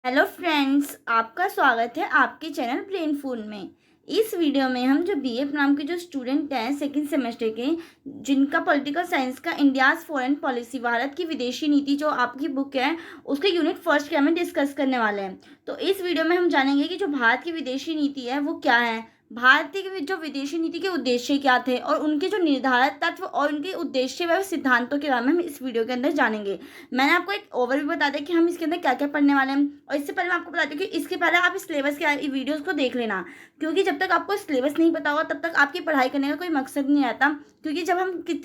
Hello friends, आपका स्वागत है आपके चैनल ब्रेन फूड में। इस वीडियो में हम जो बीए नाम के जो स्टूडेंट हैं सेकंड सेमेस्टर के, जिनका पॉलिटिकल साइंस का इंडियाज़ फॉरेन पॉलिसी भारत की विदेशी नीति जो आपकी बुक है उसके यूनिट फर्स्ट के में डिस्कस करने वाले हैं। तो इस वीडियो में हम जानेंगे कि जो भारत की विदेशी नीति है वो क्या है, भारतीय की जो विदेशी नीति के उद्देश्य क्या थे और उनके जो निर्धारित तत्व और उनके उद्देश्य व सिद्धांतों के बारे में हम इस वीडियो के अंदर जानेंगे। मैंने आपको एक ओवरव्यू बता दिया कि हम इसके अंदर क्या क्या पढ़ने वाले हैं, और इससे पहले मैं आपको बताती हूँ कि इसके पहले आप सिलेबस के वीडियोस को देख लेना, क्योंकि जब तक आपको सिलेबस नहीं पता होगा तब तक आपकी पढ़ाई करने का कोई मकसद नहीं आता। क्योंकि जब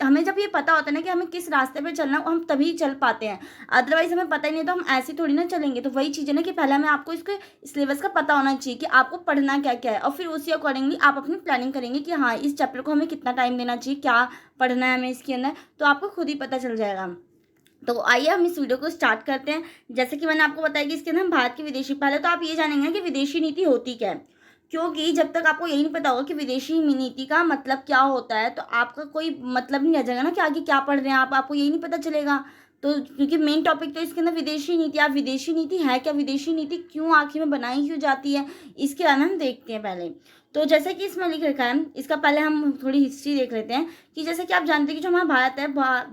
हमें जब ये पता होता है ना कि हमें किस रास्ते पे चलना है, हम तभी चल पाते हैं। अदरवाइज हमें पता ही नहीं तो हम ऐसे थोड़ी ना चलेंगे। तो वही चीज़ है ना कि पहले हमें आपको इसके सिलेबस का पता होना चाहिए कि आपको पढ़ना क्या क्या है, और फिर उसी अकॉर्डिंगली आप अपनी प्लानिंग करेंगे कि हाँ इस चैप्टर को हमें कितना टाइम देना चाहिए, क्या पढ़ना है हमें इसके अंदर, तो आपको खुद ही पता चल जाएगा। तो आइए हम इस वीडियो को स्टार्ट करते हैं। जैसे कि मैंने आपको बताया कि इसके अंदर हम भारत की विदेशी, पहले तो आप ये जानेंगे कि विदेशी नीति होती क्या है, क्योंकि जब तक आपको यही नहीं पता होगा कि विदेशी नीति का मतलब क्या होता है तो आपका कोई मतलब नहीं रह जाएगा ना कि आगे क्या पढ़ रहे हैं आपको यही नहीं पता चलेगा। तो क्योंकि मेन टॉपिक तो इसके अंदर विदेशी नीति, आप विदेशी नीति है क्या, विदेशी नीति क्यों आखिर में बनाई क्यों जाती है, इसके बारे में हम देखते हैं पहले। तो जैसे कि इसमें लिख रखा है, इसका पहले हम थोड़ी हिस्ट्री देख लेते हैं कि जैसे कि आप जानते हैं कि जो हमारा भारत है,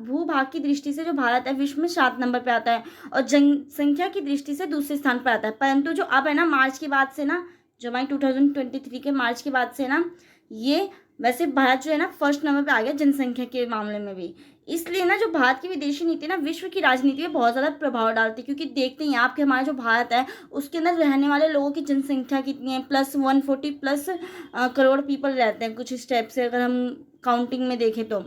भूभाग की दृष्टि से जो भारत है विश्व में 7 नंबर पे आता है और जनसंख्या की दृष्टि से दूसरे स्थान पर आता है। परंतु जो अब है ना, मार्च के बाद से ना, जो हमारी 2023 के मार्च के बाद से ना, ये वैसे भारत जो है ना फर्स्ट नंबर पे आ गया जनसंख्या के मामले में भी। इसलिए ना जो भारत की विदेशी नीति ना विश्व की राजनीति में बहुत ज़्यादा प्रभाव डालती है, क्योंकि देखते हैं आप कि हमारा जो भारत है उसके अंदर रहने वाले लोगों की जनसंख्या कितनी है, +140 करोड़ पीपल रहते हैं कुछ इस टाइप से, अगर हम काउंटिंग में देखें तो।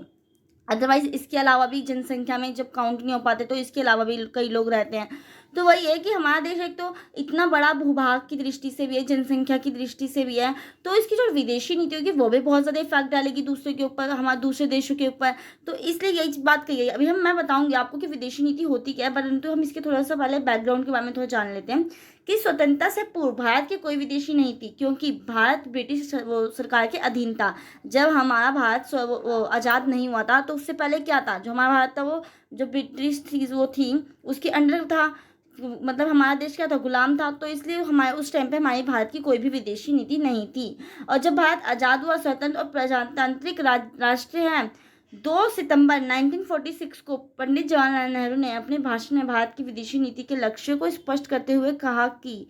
अदरवाइज इसके अलावा भी जनसंख्या में जब काउंट नहीं हो पाते तो इसके अलावा भी कई लोग रहते हैं। तो वही है कि हमारा देश एक तो इतना बड़ा भूभाग की दृष्टि से भी है, जनसंख्या की दृष्टि से भी है, तो इसकी जो विदेशी नीति होगी वो भी बहुत ज़्यादा इफेक्ट डालेगी दूसरे के ऊपर, हमारे दूसरे देशों के ऊपर। तो इसलिए यही बात कही है। अभी मैं बताऊंगी आपको कि विदेशी नीति होती क्या है, परंतु हम इसके थोड़ा सा पहले बैकग्राउंड के बारे में थोड़ा जान लेते हैं कि स्वतंत्रता से पूर्व भारत की कोई विदेशी नहीं थी, क्योंकि भारत ब्रिटिश सरकार के अधीन था। जब हमारा भारत वो आज़ाद नहीं हुआ था तो उससे पहले क्या था, जो हमारा भारत था वो जो ब्रिटिश थी वो थी उसके अंडर था, मतलब हमारा देश क्या था, गुलाम था। तो इसलिए हमारे उस टाइम पे हमारे भारत की कोई भी विदेशी नीति नहीं थी। और जब भारत आज़ाद हुआ, स्वतंत्र और प्रजातांत्रिक राष्ट्र है, 2 सितंबर 1946 को पंडित जवाहरलाल नेहरू ने अपने भाषण में भारत की विदेशी नीति के लक्ष्य को स्पष्ट करते हुए कहा कि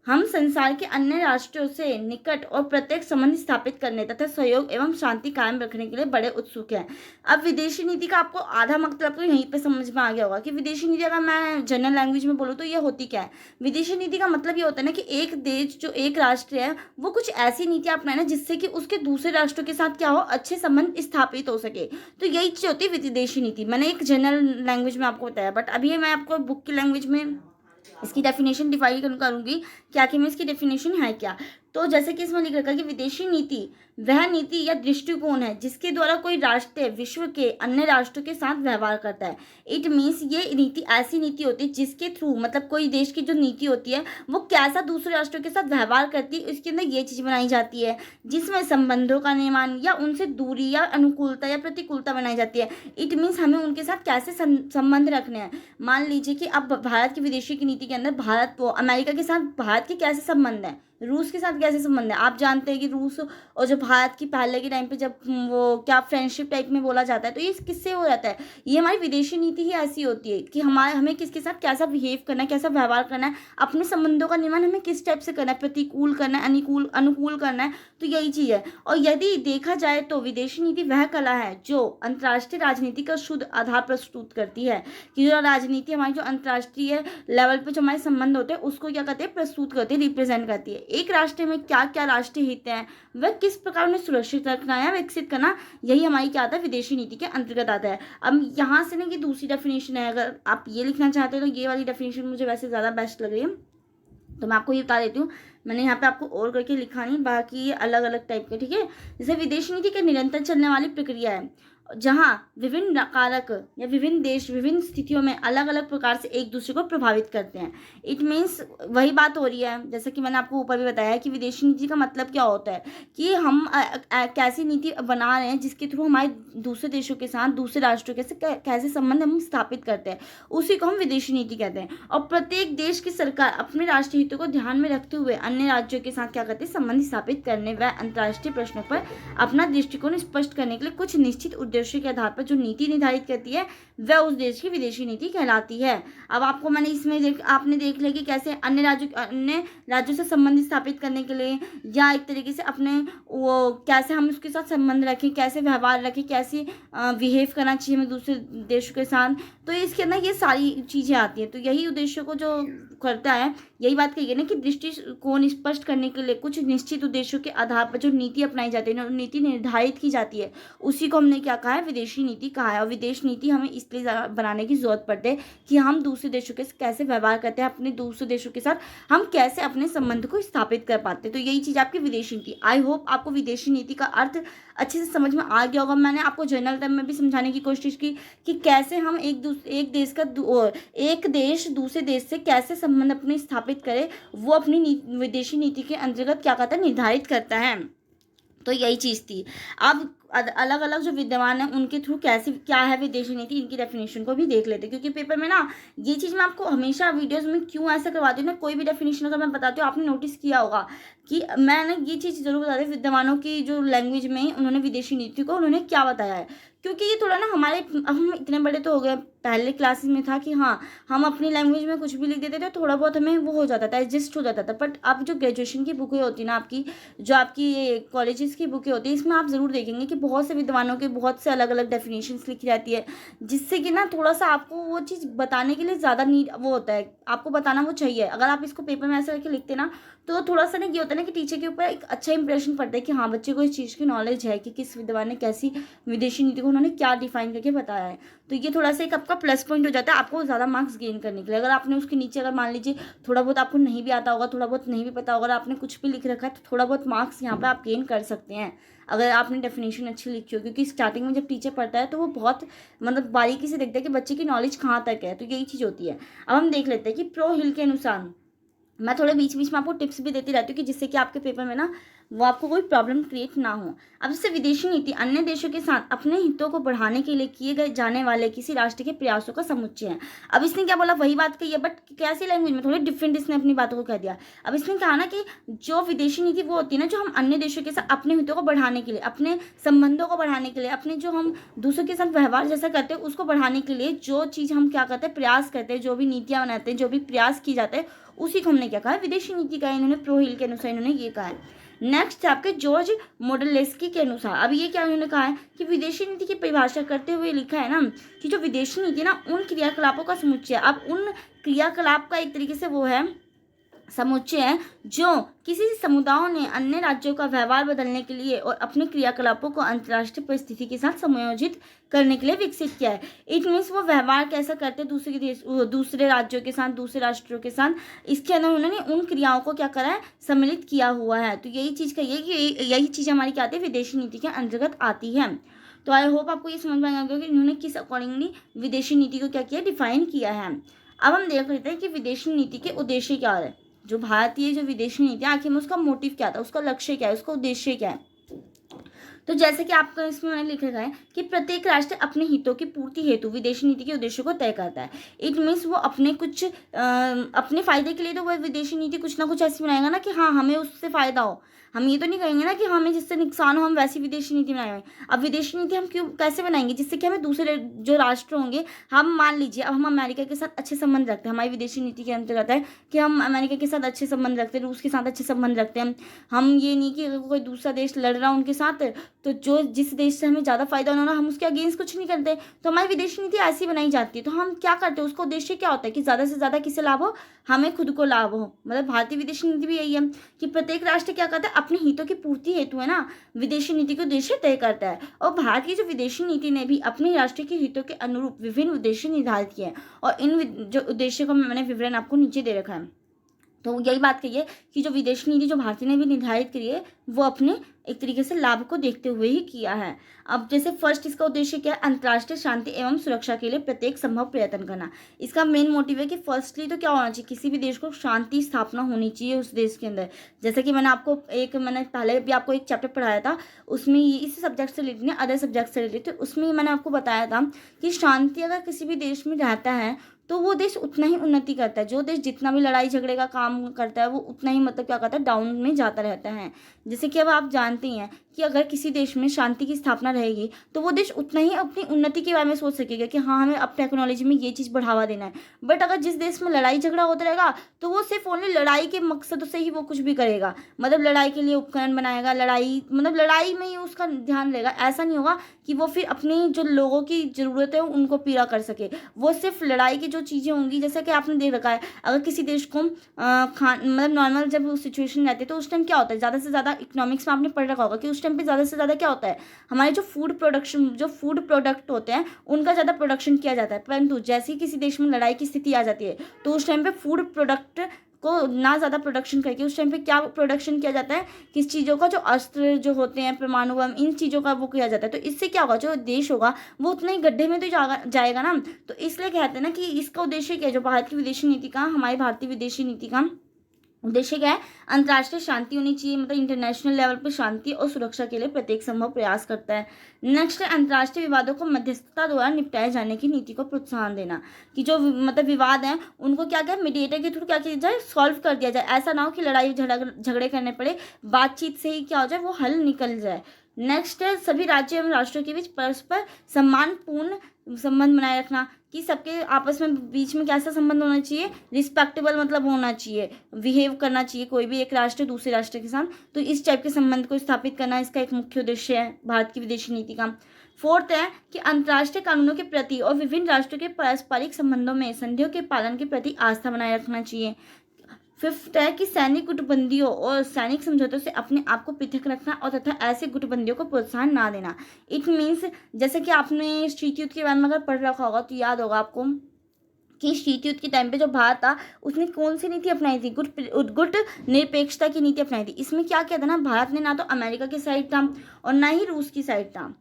हम संसार के अन्य राष्ट्रों से निकट और प्रत्यक्ष संबंध स्थापित करने तथा सहयोग एवं शांति कायम रखने के लिए बड़े उत्सुक हैं। अब विदेशी नीति का आपको आधा मतलब तो यहीं पे समझ में आ गया होगा कि विदेशी नीति अगर मैं जनरल लैंग्वेज में बोलूँ तो ये होती क्या है। विदेशी नीति का मतलब ये होता है ना कि एक देश, जो एक राष्ट्र है, वो कुछ ऐसी नीति अपनाए ना जिससे कि उसके दूसरे राष्ट्रों के साथ क्या हो, अच्छे संबंध स्थापित हो सके। तो यही चीज़ होती है विदेशी नीति। मैंने एक जनरल लैंग्वेज में आपको बताया, बट अभी मैं आपको बुक की लैंग्वेज में इसकी डेफिनेशन डिफाइन करूंगी कि आखिर में इसकी डेफिनेशन है क्या। तो जैसे कि इसमें लिख रखा है कि विदेशी नीति वह नीति या दृष्टिकोण है जिसके द्वारा कोई राष्ट्र विश्व के अन्य राष्ट्रों के साथ व्यवहार करता है। इट मीन्स ये नीति ऐसी नीति होती है जिसके थ्रू, मतलब कोई देश की जो नीति होती है वो कैसा दूसरे राष्ट्रों के साथ व्यवहार करती है, इसके अंदर ये चीज़ बनाई जाती है जिसमें संबंधों का निर्माण या उनसे दूरी या अनुकूलता या प्रतिकूलता बनाई जाती है। इट मीन्स हमें उनके साथ कैसे संबंध रखने हैं। मान लीजिए कि अब भारत की विदेशी की नीति के अंदर भारत वो अमेरिका के साथ भारत के कैसे संबंध हैं, रूस के साथ कैसे संबंध है। आप जानते हैं कि रूस और जो भारत की पहले के टाइम पे जब वो क्या फ्रेंडशिप टाइप में बोला जाता है, तो ये किससे हो जाता है, ये हमारी विदेशी नीति ही ऐसी होती है कि हमें किसके साथ कैसा बिहेव करना है, कैसा व्यवहार करना है, अपने संबंधों का निर्माण हमें किस टाइप से करना है, प्रतिकूल करना है, अनुकूल करना है। तो यही चीज़ है। और यदि देखा जाए तो विदेशी नीति वह कला है जो अंतर्राष्ट्रीय राजनीति का शुद्ध आधार प्रस्तुत करती है, कि जो राजनीति हमारी जो अंतर्राष्ट्रीय लेवल पे जो हमारे संबंध होते हैं उसको क्या करते हैं, प्रस्तुत करती है, रिप्रेजेंट करती है। एक राष्ट्र में क्या क्या राष्ट्रीय हित हैं, वह किस प्रकार उन्हें सुरक्षित रखना है, विकसित करना, यही हमारी क्या आता है, विदेशी नीति के अंतर्गत आता है। अब यहाँ से ना ये दूसरी डेफिनेशन है, अगर आप ये लिखना चाहते हो तो ये वाली डेफिनेशन मुझे वैसे ज़्यादा बेस्ट लग रही है, तो मैं आपको ये बता देती हूँ। मैंने यहाँ पे आपको और करके लिखा नहीं, बाकी ये अलग अलग टाइप के, ठीक है। जैसे विदेशी नीति की निरंतर चलने वाली प्रक्रिया है जहाँ विभिन्न कारक या विभिन्न देश विभिन्न स्थितियों में अलग अलग प्रकार से एक दूसरे को प्रभावित करते हैं। इट मीन्स वही बात हो रही है, जैसे कि मैंने आपको ऊपर भी बताया कि विदेशी नीति का मतलब क्या होता है कि हम कैसी नीति बना रहे हैं जिसके थ्रू हमारे दूसरे देशों के साथ, दूसरे राष्ट्रों के साथ कैसे संबंध हम स्थापित करते हैं, उसी को हम विदेशी नीति कहते हैं। और प्रत्येक देश की सरकार अपने राष्ट्रीय हितों को ध्यान में रखते हुए अन्य राज्यों के साथ क्या करते हैं, संबंध स्थापित करने व अंतर्राष्ट्रीय प्रश्नों पर अपना दृष्टिकोण स्पष्ट करने के लिए कुछ निश्चित उद्देश्यों के आधार पर जो नीति निर्धारित करती है वह उस देश की विदेशी नीति कहलाती है। अब आपको मैंने इसमें आपने देख लिया कि कैसे अन्य राज्यों से संबंध स्थापित करने के लिए या एक तरीके से अपने वो कैसे हम उसके साथ संबंध रखें, कैसे व्यवहार रखें, कैसे बिहेव करना चाहिए हमें दूसरे देशों के साथ, तो इसके अंदर ये सारी चीज़ें आती हैं। तो यही उद्देश्यों को जो करता है, यही बात कही है ना कि दृष्टिकोण स्पष्ट करने के लिए कुछ निश्चित उद्देश्यों के आधार पर जो नीति अपनाई जाती है, नीति निर्धारित की जाती है, उसी को हमने क्या कहा है, विदेशी नीति कहा है। और विदेश नीति हमें इसलिए बनाने की जरूरत पड़ती है कि हम दूसरे देशों के कैसे व्यवहार करते हैं, अपने दूसरे देशों के साथ हम कैसे अपने संबंध को स्थापित कर पाते हैं। तो यही चीज़ आपकी विदेशी नीति। आई होप आपको विदेशी नीति का अर्थ अच्छे से समझ में आ गया होगा। मैंने आपको जनरल टर्म में भी समझाने की कोशिश की कि कैसे हम एक देश दूसरे देश से कैसे संबंध अपने स्थापित करे, वो अपनी विदेशी नीति के अंतर्गत क्या करता है, निर्धारित करता है। तो यही चीज़ थी। अब अलग अलग जो विद्वान हैं उनके थ्रू कैसे क्या है विदेशी नीति, इनकी डेफिनेशन को भी देख लेते हैं, क्योंकि पेपर में ना ये चीज़ मैं आपको हमेशा वीडियोस में क्यों ऐसा करवाती हूँ ना, कोई भी डेफिनेशन अगर मैं बताती हूँ, आपने नोटिस किया होगा कि मैंने ये चीज़ जरूर बताती हूँ विद्वानों की जो लैंग्वेज में उन्होंने विदेशी नीति को उन्होंने क्या बताया है, क्योंकि ये थोड़ा ना हम इतने बड़े तो हो गए, पहले क्लासेस में था कि हाँ हम अपनी लैंग्वेज में कुछ भी लिख देते थे, थोड़ा बहुत हमें वो हो जाता था, एडजस्ट हो जाता था। बट अब जो ग्रेजुएशन की बुकें होती है ना आपकी, जो आपकी कॉलेजेस की बुकें होती है, इसमें आप ज़रूर देखेंगे कि बहुत से विद्वानों के बहुत से अलग अलग डेफिनेशंस लिखी जाती है, जिससे कि ना थोड़ा सा आपको वो चीज़ बताने के लिए ज़्यादा नीड वो होता है, आपको बताना वो चाहिए। अगर आप इसको पेपर में ऐसे करके लिखते ना, तो थोड़ा सा ना ये होता है ना कि टीचर के ऊपर एक अच्छा इंप्रेशन पड़ता है कि हाँ बच्चे को इस चीज़ की नॉलेज है कि किस विद्वान ने कैसी विदेशी नीति को उन्होंने क्या डिफाइन करके बताया है। तो ये थोड़ा सा एक आपका प्लस पॉइंट हो जाता है आपको ज़्यादा मार्क्स गेन करने के लिए। अगर आपने उसके नीचे अगर मान लीजिए थोड़ा बहुत आपको नहीं भी आता होगा, थोड़ा बहुत नहीं भी पता होगा, अगर आपने कुछ भी लिख रखा है, तो थोड़ा बहुत मार्क्स यहाँ पर आप गेन कर सकते हैं अगर आपने डेफिनेशन अच्छी लिखी हो। क्योंकि स्टार्टिंग में जब टीचर पढ़ता है तो वो बहुत मतलब बारीकी से देखता है कि बच्चे की नॉलेज कहाँ तक है। तो यही चीज़ होती है। अब हम देख लेते हैं कि प्रो हिल के अनुसार मैं थोड़े बीच बीच में आपको टिप्स भी देती रहती हूँ कि जिससे कि आपके पेपर में ना वो आपको कोई प्रॉब्लम क्रिएट ना हो। अब जैसे विदेशी नीति अन्य देशों के साथ अपने हितों को बढ़ाने के लिए किए गए जाने वाले किसी राष्ट्र के प्रयासों का समुच्चय है। अब इसने क्या बोला, वही बात कही है बट कैसी लैंग्वेज में, थोड़ी डिफरेंट इसने अपनी बातों को कह दिया। अब इसने कहा ना कि जो विदेशी नीति वो होती है ना, जो हम अन्य देशों के साथ अपने हितों को बढ़ाने के लिए, अपने संबंधों को बढ़ाने के लिए, अपने जो हम दूसरों के साथ व्यवहार जैसा करते हैं उसको बढ़ाने के लिए जो चीज़ हम क्या करते हैं, प्रयास करते हैं, जो भी नीतियाँ बनाते हैं, जो भी प्रयास किए जाते हैं, उसी को हमने क्या कहा है, विदेशी नीति का। इन्होंने प्रो हिल के अनुसार इन्होंने ये कहा है। नेक्स्ट आपके जॉर्ज मोडेलेस्की के अनुसार, अब ये क्या उन्होंने कहा है कि विदेशी नीति की परिभाषा करते हुए लिखा है ना कि जो विदेशी नीति ना उन क्रियाकलापों का समुच्चय। अब उन क्रियाकलाप का एक तरीके से वो है समुच्चय है जो किसी समुदायों ने अन्य राज्यों का व्यवहार बदलने के लिए और अपने क्रियाकलापों को अंतर्राष्ट्रीय परिस्थिति के साथ समायोजित करने के लिए विकसित किया है। इट मीन्स वो व्यवहार कैसा करते हैं दूसरे राज्यों के साथ, दूसरे राष्ट्रों के साथ, इसके अंदर उन्होंने उन क्रियाओं को क्या करा है, सम्मिलित किया हुआ है। तो यही चीज़ कहिए कि यही चीज़ हमारी क्या आती है, विदेशी नीति के अंतर्गत आती है। तो आई होप आपको ये समझ में आ गया कि इन्होंने किस अकॉर्डिंगली विदेशी नीति को क्या किया, डिफाइन किया है। अब हम देख लेते हैं कि विदेशी नीति के उद्देश्य क्या है। जो भारतीय जो विदेशी नीति है आखिर में उसका मोटिव क्या था, उसका लक्ष्य क्या है, उसका उद्देश्य क्या है। तो जैसे कि आपको इसमें मैंने लिखा है कि प्रत्येक राष्ट्र अपने हितों की पूर्ति हेतु विदेशी नीति के उद्देश्यों को तय करता है। इट मीन्स वो अपने अपने फायदे के लिए तो वह विदेशी नीति कुछ ना कुछ ऐसी बनाएगा ना कि हाँ हमें उससे फायदा हो। हम ये तो नहीं कहेंगे ना कि हमें जिससे नुकसान हो हम वैसी विदेशी नीति बनाएंगे। अब विदेशी नीति हम कैसे बनाएंगे, जिससे कि हमें दूसरे जो राष्ट्र होंगे, हम मान लीजिए अब हम अमेरिका के साथ अच्छे संबंध रखते हैं, हमारी विदेशी नीति के अंतर्गत है कि हम अमेरिका के साथ अच्छे संबंध रखते हैं, रूस के साथ अच्छे संबंध रखते हैं। हम ये नहीं कि अगर कोई दूसरा देश लड़ रहा है उनके साथ, तो जो जिस देश से हमें ज़्यादा फायदा होना हम उसके अगेंस्ट कुछ नहीं करते। तो हमारी विदेशी नीति ऐसी बनाई जाती है। तो हम क्या करते हैं, उसका उद्देश्य क्या होता है कि ज़्यादा से ज़्यादा किसे लाभ हो, हमें खुद को लाभ हो। मतलब भारतीय विदेशी नीति भी यही है कि प्रत्येक राष्ट्र क्या करता है, अपने हितों की पूर्ति हेतु है ना विदेशी नीति के उद्देश्य तय करता है। और भारत की जो विदेशी नीति ने भी अपने राष्ट्र के हितों के अनुरूप विभिन्न उद्देश्य निर्धारित किए हैं और इन जो उद्देश्य को मैंने विवरण आपको नीचे दे रखा है। तो यही बात कही है कि जो विदेश नीति जो भारतीय ने भी निर्धारित करी है वो अपने एक तरीके से लाभ को देखते हुए ही किया है। अब जैसे फर्स्ट इसका उद्देश्य क्या है, अंतर्राष्ट्रीय शांति एवं सुरक्षा के लिए प्रत्येक संभव प्रयत्न करना। इसका मेन मोटिव है कि फर्स्टली तो क्या होना चाहिए, किसी भी देश को शांति स्थापना होनी चाहिए उस देश के अंदर। जैसे कि मैंने पहले भी आपको एक चैप्टर पढ़ाया था, उसमें इस सब्जेक्ट से रिलेटेड अदर सब्जेक्ट से रिलेटेड, तो उसमें मैंने आपको बताया था कि शांति अगर किसी भी देश में रहता है तो वो देश उतना ही उन्नति करता है। जो देश जितना भी लड़ाई झगड़े का काम करता है वो उतना ही मतलब क्या करता है, डाउन में जाता रहता है। जैसे कि अब आप जानते हैं कि अगर किसी देश में शांति की स्थापना रहेगी तो वो देश उतना ही अपनी उन्नति के बारे में सोच सकेगा कि हाँ हमें अब टेक्नोलॉजी में ये चीज़ बढ़ावा देना है। बट अगर जिस देश में लड़ाई झगड़ा होता रहेगा तो वो सिर्फ ओनली लड़ाई के मकसद से ही वो कुछ भी करेगा, मतलब लड़ाई के लिए उपकरण बनाएगा, लड़ाई में ही उसका ध्यान रहेगा। ऐसा नहीं होगा कि वो फिर अपनी जो लोगों की ज़रूरत है उनको पूरा कर सके। वो सिर्फ लड़ाई की जो चीज़ें होंगी, जैसा कि आपने देख रखा है अगर किसी देश को नॉर्मल जब सिचुएशन रहती है तो उस टाइम क्या होता है, ज़्यादा से ज़्यादा इकोनॉमिक्स में आपने पढ़ रखा होगा कि उस टाइम पे ज़्यादा से ज़्यादा क्या होता है, हमारे जो फूड प्रोडक्ट होते हैं उनका ज़्यादा प्रोडक्शन किया जाता है। परंतु जैसे ही किसी देश में लड़ाई की स्थिति आ जाती है तो उस टाइम पे फूड प्रोडक्ट को ना ज़्यादा प्रोडक्शन करके उस टाइम पे क्या प्रोडक्शन किया जाता है, किस चीज़ों का, जो अस्त्र जो होते हैं, परमाणु बम, इन चीज़ों का वो किया जाता है। तो इससे क्या होगा, जो देश होगा वो उतना ही गड्ढे में तो जाएगा ना। तो इसलिए कहते हैं ना कि इसका उद्देश्य क्या है, जो भारत की विदेशी नीति का, हमारी भारतीय विदेशी नीति का उद्देश्य क्या है, अंतर्राष्ट्रीय शांति होनी चाहिए, मतलब इंटरनेशनल लेवल पर शांति और सुरक्षा के लिए प्रत्येक संभव प्रयास करता है। नेक्स्ट है अंतर्राष्ट्रीय विवादों को मध्यस्थता द्वारा निपटाए जाने की नीति को प्रोत्साहन देना, कि जो मतलब विवाद हैं उनको क्या क्या मीडिएटर के थ्रू क्या किया जाए, सॉल्व कर दिया जाए। ऐसा ना हो कि लड़ाई झगड़े करने पड़े, बातचीत से ही क्या हो जाए वो हल निकल जाए। नेक्स्ट है सभी राज्यों एवं राष्ट्रों के बीच परस्पर सम्मानपूर्ण संबंध बनाए रखना, कि सबके आपस में बीच में कैसा संबंध होना चाहिए, रिस्पेक्टेबल मतलब होना चाहिए, बिहेव करना चाहिए कोई भी एक राष्ट्र दूसरे राष्ट्र के साथ। तो इस टाइप के संबंध को स्थापित करना इसका एक मुख्य उद्देश्य है भारत की विदेशी नीति का। फोर्थ है कि अंतर्राष्ट्रीय कानूनों के प्रति और विभिन्न राष्ट्रों के पारस्परिक संबंधों में संधियों के पालन के प्रति आस्था बनाए रखना चाहिए। फिफ्थ है कि सैनिक गुटबंदियों और सैनिक समझौतों से अपने आप को पृथक रखना और तथा ऐसे गुटबंदियों को प्रोत्साहन ना देना। इट मीन्स जैसे कि आपने शीत युद्ध के बारे में अगर पढ़ रखा होगा तो याद होगा आपको कि शीत युद्ध के टाइम पे जो भारत था उसने कौन सी नीति अपनाई थी, गुट निरपेक्षता की नीति अपनाई थी। इसमें क्या किया था ना, भारत ने ना तो अमेरिका की साइड था और ना ही रूस की साइड था।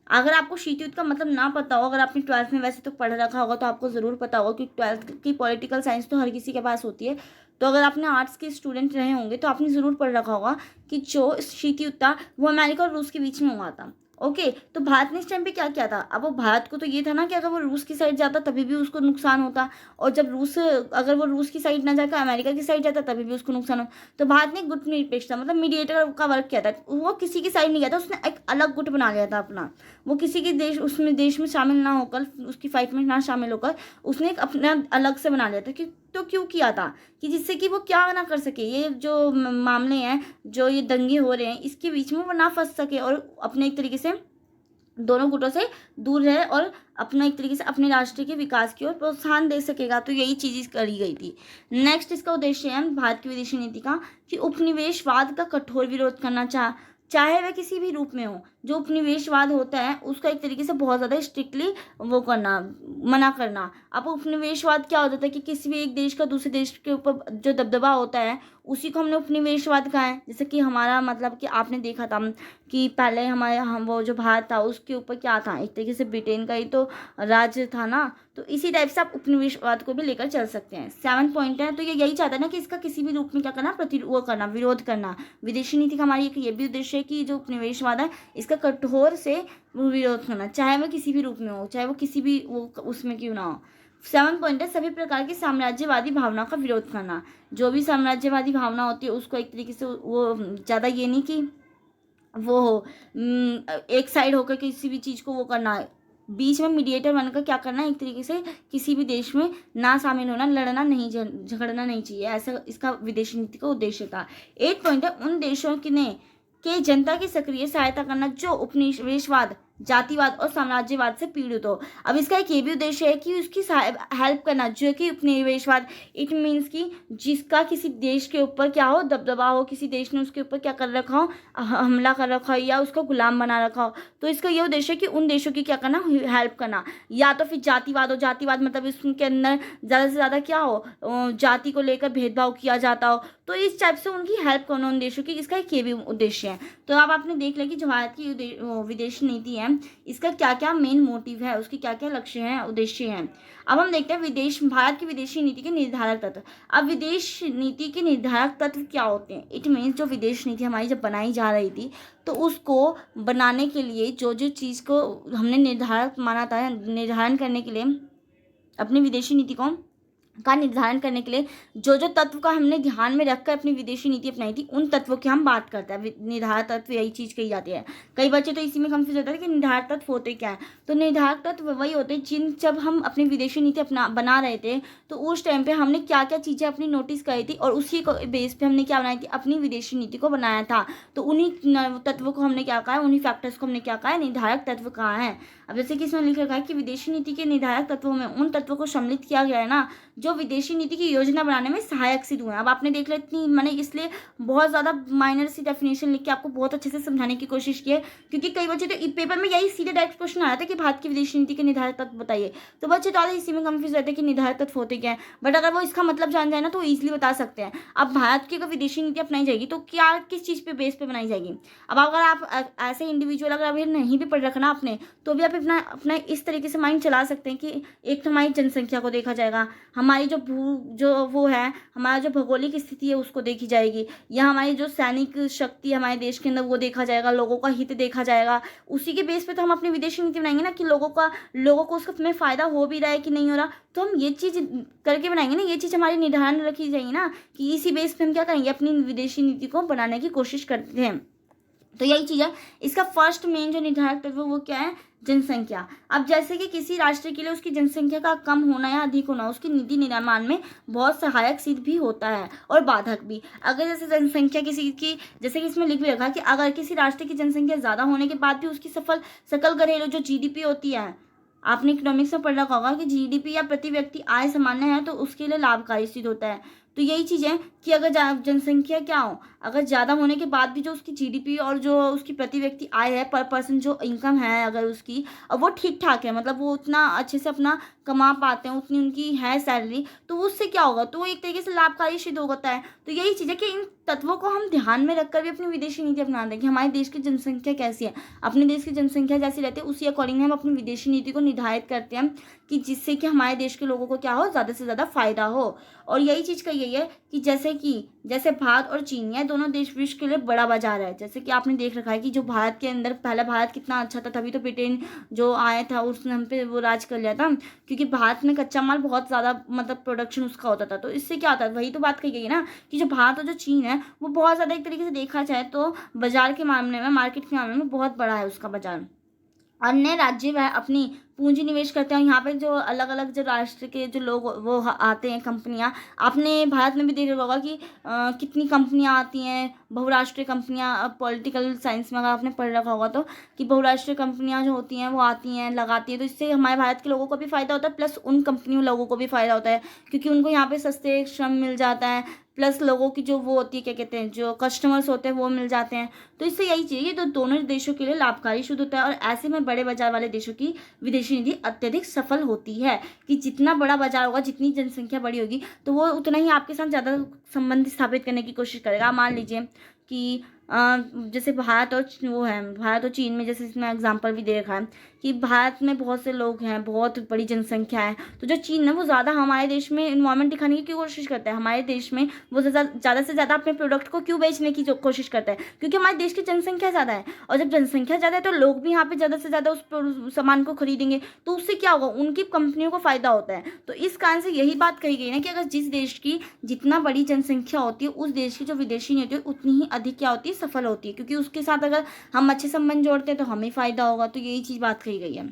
अगर आपको शीत युद्ध का मतलब ना पता हो, अगर आपने 12th में वैसे तो पढ़ रखा होगा तो आपको ज़रूर पता होगा कि 12th की पॉलिटिकल साइंस तो हर किसी के पास होती है। तो अगर आपने आर्ट्स के स्टूडेंट रहे होंगे तो आपने ज़रूर पढ़ रखा होगा कि जो शीत युद्ध था वो अमेरिका और रूस के बीच में हुआ था। ओके, तो भारत ने इस टाइम पे क्या किया था, अब वो भारत को तो ये था ना कि अगर वो रूस की साइड जाता तभी भी उसको नुकसान होता, और जब अगर वो रूस की साइड ना जाकर अमेरिका की साइड जाता तभी भी उसको नुकसान होता। तो भारत ने गुट निरपेक्षता मतलब मीडिएटर का वर्क किया था। वो किसी की साइड नहीं गया था, उसने एक अलग गुट बना लिया था अपना। वो किसी के देश में शामिल ना होकर, उसकी फाइट में ना शामिल होकर उसने एक अपना अलग से बना लिया था। तो क्यों किया था कि जिससे कि वो क्या ना कर सके, ये जो मामले हैं, जो ये दंगे हो रहे हैं, इसके बीच में वो ना फंस सके और अपने एक तरीके से दोनों गुटों से दूर रहे और अपना एक तरीके से अपने राष्ट्र के विकास की ओर प्रोत्साहन दे सकेगा। तो यही चीज़ करी गई थी। नेक्स्ट इसका उद्देश्य है भारत की विदेशी नीति का कि उपनिवेशवाद का कठोर विरोध करना, चाहे वह किसी भी रूप में हो। जो उपनिवेशवाद होता है उसका एक तरीके से बहुत ज़्यादा स्ट्रिक्टली वो करना, मना करना। अब उपनिवेशवाद क्या होता है कि किसी भी एक देश का दूसरे देश के ऊपर जो दबदबा होता है उसी को हमने उपनिवेशवाद कहा है। जैसे कि हमारा मतलब कि आपने देखा था कि पहले हम वो जो भारत था उसके ऊपर क्या था, एक तरीके से ब्रिटेन का ही तो राज्य था ना। तो इसी टाइप से आप उपनिवेशवाद को भी लेकर चल सकते हैं। 7 पॉइंट है, तो ये यही चाहता है ना कि इसका किसी भी रूप में क्या करना, विरोध करना। विदेशी नीति का हमारी एक ये भी उद्देश्य है कि जो उपनिवेशवाद है इसका कठोर से विरोध करना, चाहे वह किसी भी रूप में हो, चाहे वो किसी भी वो उसमें क्यों ना हो। 7 पॉइंट है सभी प्रकार की साम्राज्यवादी भावना का विरोध करना। जो भी साम्राज्यवादी भावना होती है उसको एक तरीके से वो ज़्यादा ये नहीं कि वो हो एक साइड होकर किसी भी चीज़ को वो करना है, बीच में मीडिएटर बनकर क्या करना है, एक तरीके से किसी भी देश में ना शामिल होना, लड़ना नहीं, झगड़ना नहीं चाहिए। ऐसा इसका विदेशी नीति का उद्देश्य था। 8 पॉइंट है उन देशों के जनता की सक्रिय सहायता करना जो उपनिवेशवाद जातिवाद और साम्राज्यवाद से पीड़ित हो। अब इसका एक ये भी उद्देश्य है कि उसकी हेल्प करना, जो कि उपनिवेशवाद, इट मीन्स कि जिसका किसी देश के ऊपर क्या हो, दबदबा हो, किसी देश ने उसके ऊपर क्या कर रखा हो, हमला कर रखा हो या उसको गुलाम बना रखा हो, तो इसका ये उद्देश्य है कि उन देशों की क्या करना, हेल्प करना। या तो फिर जातिवाद हो, जातिवाद मतलब इसके अंदर ज़्यादा से ज़्यादा क्या हो, जाति को लेकर भेदभाव किया जाता हो, तो इस टाइप से उनकी हेल्प करना उन देशों की, इसका एक ये भी उद्देश्य है। तो अब आपने देख लिया कि जो भारत की विदेश नीति है, इसका क्या क्या मेन मोटिव है, उसकी क्या क्या लक्ष्य हैं, उद्देश्य हैं। अब हम देखते हैं भारत की विदेशी नीति के निर्धारक तत्व। अब विदेश नीति के निर्धारक तत्व क्या होते हैं, इट मीन्स जो विदेश नीति हमारी जब बनाई जा रही थी, तो उसको बनाने के लिए जो जो चीज़ को हमने निर्धारक माना था, निर्धारण करने के लिए अपनी विदेशी नीति का निर्धारण करने के लिए जो जो तत्व का हमने ध्यान में रखकर अपनी विदेशी नीति अपनाई थी, उन तत्वों की हम बात करते हैं। निर्धारक तत्व यही चीज़ कही जाती है। कई बच्चे तो इसी में कंफ्यूज होता है कि निर्धारक तत्व होते क्या है। तो निर्धारक तत्व वही होते हैं जब हम अपनी विदेशी नीति बना रहे थे, तो उस टाइम पे हमने क्या क्या चीज़ें अपनी नोटिस करी थी और उसी को बेस पे हमने क्या बनाई थी, अपनी विदेशी नीति को बनाया था। तो उन्हीं तत्वों को हमने क्या कहा है, उन्हीं फैक्टर्स को हमने क्या कहा है, निर्धारक तत्व कहा है। अब जैसे कि इसमें लिख रखा है कि विदेशी नीति के निर्धारक तत्वों में उन तत्वों को सम्मिलित किया गया है ना, जो विदेशी नीति की योजना बनाने में सहायक सिद्ध हुए हैं। अब आपने देख लिया, इतनी मैंने इसलिए बहुत ज़्यादा माइनर सी डेफिनेशन लिख के आपको बहुत अच्छे से समझाने की कोशिश की है, क्योंकि कई बच्चे तो पेपर में यही सीधे डायरेक्ट क्वेश्चन आया था कि भारत की विदेशी नीति के निर्धारक तत्व बताइए, तो बच्चे ज़्यादा इसी में कंफ्यूज रहते हैं कि निर्धारक तत्व होते क्या है। बट अगर वो इसका मतलब जान जाए ना, तो ईजिली बता सकते हैं। अब भारत की अगर विदेशी नीति अपनाई जाएगी तो क्या किस चीज़ पे बेस पे बनाई जाएगी। अब अगर आप ऐसे इंडिविजुअल अगर अभी नहीं भी पढ़ रखना आपने, तो भी आप अपना इस तरीके से माइंड चला सकते हैं कि एक तो हमारी जनसंख्या को देखा जाएगा, हमारी जो वो है, हमारा जो भौगोलिक स्थिति है उसको देखी जाएगी, या हमारी जो सैनिक शक्ति है हमारे देश के अंदर वो देखा जाएगा, लोगों का हित देखा जाएगा। उसी के बेस पे तो हम अपनी विदेशी नीति बनाएंगे ना, कि लोगों को उसका में फ़ायदा हो भी रहा है कि नहीं हो रहा, तो हम ये चीज़ करके बनाएंगे ना, ये चीज़ हमारी निर्धारण रखी जाएगी ना, कि इसी बेस पे हम क्या करेंगे, अपनी विदेशी नीति को बनाने की कोशिश करते हैं। तो यही चीज़ है। इसका फर्स्ट मेन जो निर्धारक तत्व वो क्या है, जनसंख्या। अब जैसे कि किसी राष्ट्र के लिए उसकी जनसंख्या का कम होना या अधिक होना उसकी नीति निर्माण में बहुत सहायक सिद्ध भी होता है और बाधक भी। अगर जैसे जनसंख्या किसी की, जैसे कि इसमें लिख भी रखा कि अगर किसी राष्ट्र की जनसंख्या ज़्यादा होने के बाद भी उसकी सकल घरेलू जो जीडीपी होती है, आपने इकोनॉमिक्स में पढ़ रखा होगा कि जीडीपी या प्रति व्यक्ति आय सामान्य है तो उसके लिए लाभकारी सिद्ध होता है। तो यही चीज़ है कि अगर जनसंख्या क्या हो, अगर ज़्यादा होने के बाद भी जो उसकी जीडीपी और जो उसकी प्रति व्यक्ति आय है, पर पर्सन जो इनकम है अगर उसकी, अब वो ठीक ठाक है, मतलब वो उतना अच्छे से अपना कमा पाते हैं, उतनी उनकी है सैलरी, तो उससे क्या होगा, तो वो एक तरीके से लाभकारी सिद्ध होता है। तो यही चीज़ है कि इन तत्वों को हम ध्यान में रखकर भी अपनी विदेशी नीति अपनाते हैं कि हमारे देश की जनसंख्या कैसी है, अपने देश की जनसंख्या जैसी रहती है उसी अकॉर्डिंग हम अपनी विदेशी नीति को निर्धारित करते हैं, कि जिससे कि हमारे देश के लोगों को क्या हो, ज़्यादा से ज़्यादा फायदा हो। और यही चीज़ का यही है कि जैसे भारत और चीन, ये दोनों देश विश्व के लिए बड़ा बाजार है। जैसे कि आपने देख रखा है कि जो भारत के अंदर पहला भारत कितना अच्छा था, तभी तो ब्रिटेन जो आया था उसने हम पे वो राज कर लिया था, क्योंकि भारत में कच्चा माल बहुत ज़्यादा मतलब प्रोडक्शन उसका होता था। तो इससे क्या होता है, वही तो बात कही गई ना, कि जो भारत और जो चीन है वो बहुत ज़्यादा एक तरीके से देखा जाए तो बाजार के मामले में, मार्केट के मामले में बहुत बड़ा है उसका बाजार। अन्य राज्य वह अपनी पूंजी निवेश करते हैं। यहाँ पे जो अलग अलग जो राष्ट्र के जो लोग वो आते हैं, कंपनियाँ, आपने भारत में भी देखा होगा कि कितनी कंपनियाँ आती हैं, बहुराष्ट्रीय कंपनियाँ। पॉलिटिकल साइंस में अगर आपने पढ़ रखा होगा तो, कि बहुराष्ट्रीय कंपनियाँ जो होती हैं वो आती हैं, लगाती हैं, तो इससे हमारे भारत के लोगों को भी फ़ायदा होता है, प्लस उन कंपनियों लोगों को भी फ़ायदा होता है, क्योंकि उनको यहाँ पे सस्ते श्रम मिल जाता है, प्लस लोगों की जो वो होती है, क्या कहते हैं, जो कस्टमर्स होते हैं वो मिल जाते हैं। तो इससे यही चाहिए, तो दोनों देशों के लिए लाभकारी शुद्ध होता है। और ऐसे में बड़े बाजार वाले देशों की विदेशी नीति अत्यधिक सफल होती है, कि जितना बड़ा बाजार होगा, जितनी जनसंख्या बड़ी होगी, तो वो उतना ही आपके साथ ज़्यादा संबंध स्थापित करने की कोशिश करेगा। मान लीजिए कि जैसे भारत और चीन में, जैसे इसमें एग्जांपल भी दे रखा है कि भारत में बहुत से लोग हैं, बहुत बड़ी जनसंख्या है, तो जो चीन है वो ज़्यादा हमारे देश में इन्वॉल्वमेंट दिखाने की क्यों कोशिश करता है, हमारे देश में वो ज़्यादा से ज़्यादा अपने प्रोडक्ट को क्यों बेचने की जो कोशिश करता है, क्योंकि हमारे देश की जनसंख्या ज़्यादा है। और जब जनसंख्या ज़्यादा है तो लोग भी यहाँ पे ज़्यादा से ज़्यादा उस सामान को खरीदेंगे, तो उससे क्या होगा, उनकी कंपनियों को फ़ायदा होता है। तो इस कारण से यही बात कही गई ना, कि अगर जिस देश की जितना बड़ी जनसंख्या होती है, उस देश की जो विदेशी नीति है उतनी ही अधिक क्या होती है, सफल होती है, क्योंकि उसके साथ अगर हम अच्छे संबंध जोड़ते हैं तो हमें फ़ायदा होगा। तो यही चीज़ बात कही गई है।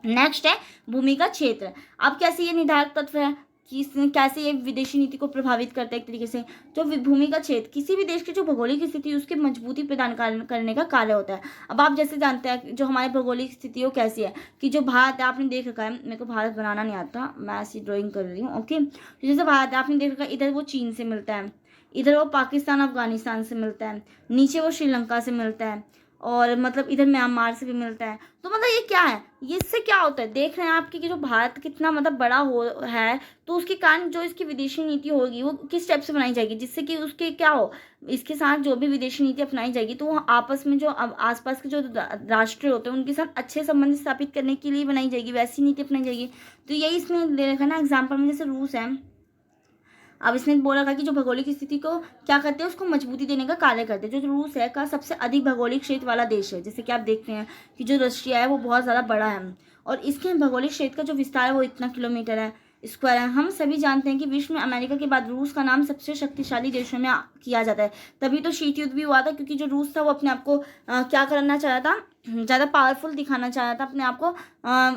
नेक्स्ट है भूमिगत क्षेत्र। अब कैसे ये निर्धारक तत्व है, कि इसने कैसे ये विदेशी नीति को प्रभावित करता है एक तरीके से। जो भूमि का क्षेत्र किसी भी देश की जो भौगोलिक स्थिति उसकी मजबूती प्रदान करने का कार्य होता है। अब आप जैसे जानते हैं जो हमारी भौगोलिक स्थिति वो कैसी है कि जो भारत है, आपने देख रखा है, मेरे को भारत बनाना नहीं आता, मैं ऐसी ड्राइंग कर रही हूँ, ओके। तो जैसे भारत है, आपने देख रखा है, इधर वो चीन से मिलता है, इधर वो पाकिस्तान अफगानिस्तान से मिलता है, नीचे वो श्रीलंका से मिलता है, और मतलब इधर म्यांमार से भी मिलता है। तो मतलब ये क्या है, ये इससे क्या होता है, देख रहे हैं आपकी कि जो भारत कितना मतलब बड़ा हो है, तो उसके कारण जो इसकी विदेशी नीति होगी वो किस स्टेप से बनाई जाएगी, जिससे कि उसके क्या हो, इसके साथ जो भी विदेशी नीति अपनाई जाएगी तो वो आपस में जो आसपास के जो राष्ट्र होते हैं उनके साथ अच्छे संबंध स्थापित करने के लिए बनाई जाएगी, वैसी नीति अपनाई जाएगी। तो यही इसमें दे रखा है ना एग्जाम्पल में, जैसे रूस है। अब इसने बोला था कि जो भौगोलिक स्थिति को क्या करते हैं, उसको मजबूती देने का कार्य करते हैं। जो रूस है का सबसे अधिक भौगोलिक क्षेत्र वाला देश है, जैसे कि आप देखते हैं कि जो रशिया है वो बहुत ज़्यादा बड़ा है, और इसके भौगोलिक क्षेत्र का जो विस्तार है वो इतना किलोमीटर है स्क्वायर है। हम सभी जानते हैं कि विश्व में अमेरिका के बाद रूस का नाम सबसे शक्तिशाली देशों में किया जाता है। तभी तो शीत युद्ध भी हुआ था, क्योंकि जो रूस था वो अपने आप को क्या करना चाह रहा था, ज़्यादा पावरफुल दिखाना चाह रहा था अपने आप को।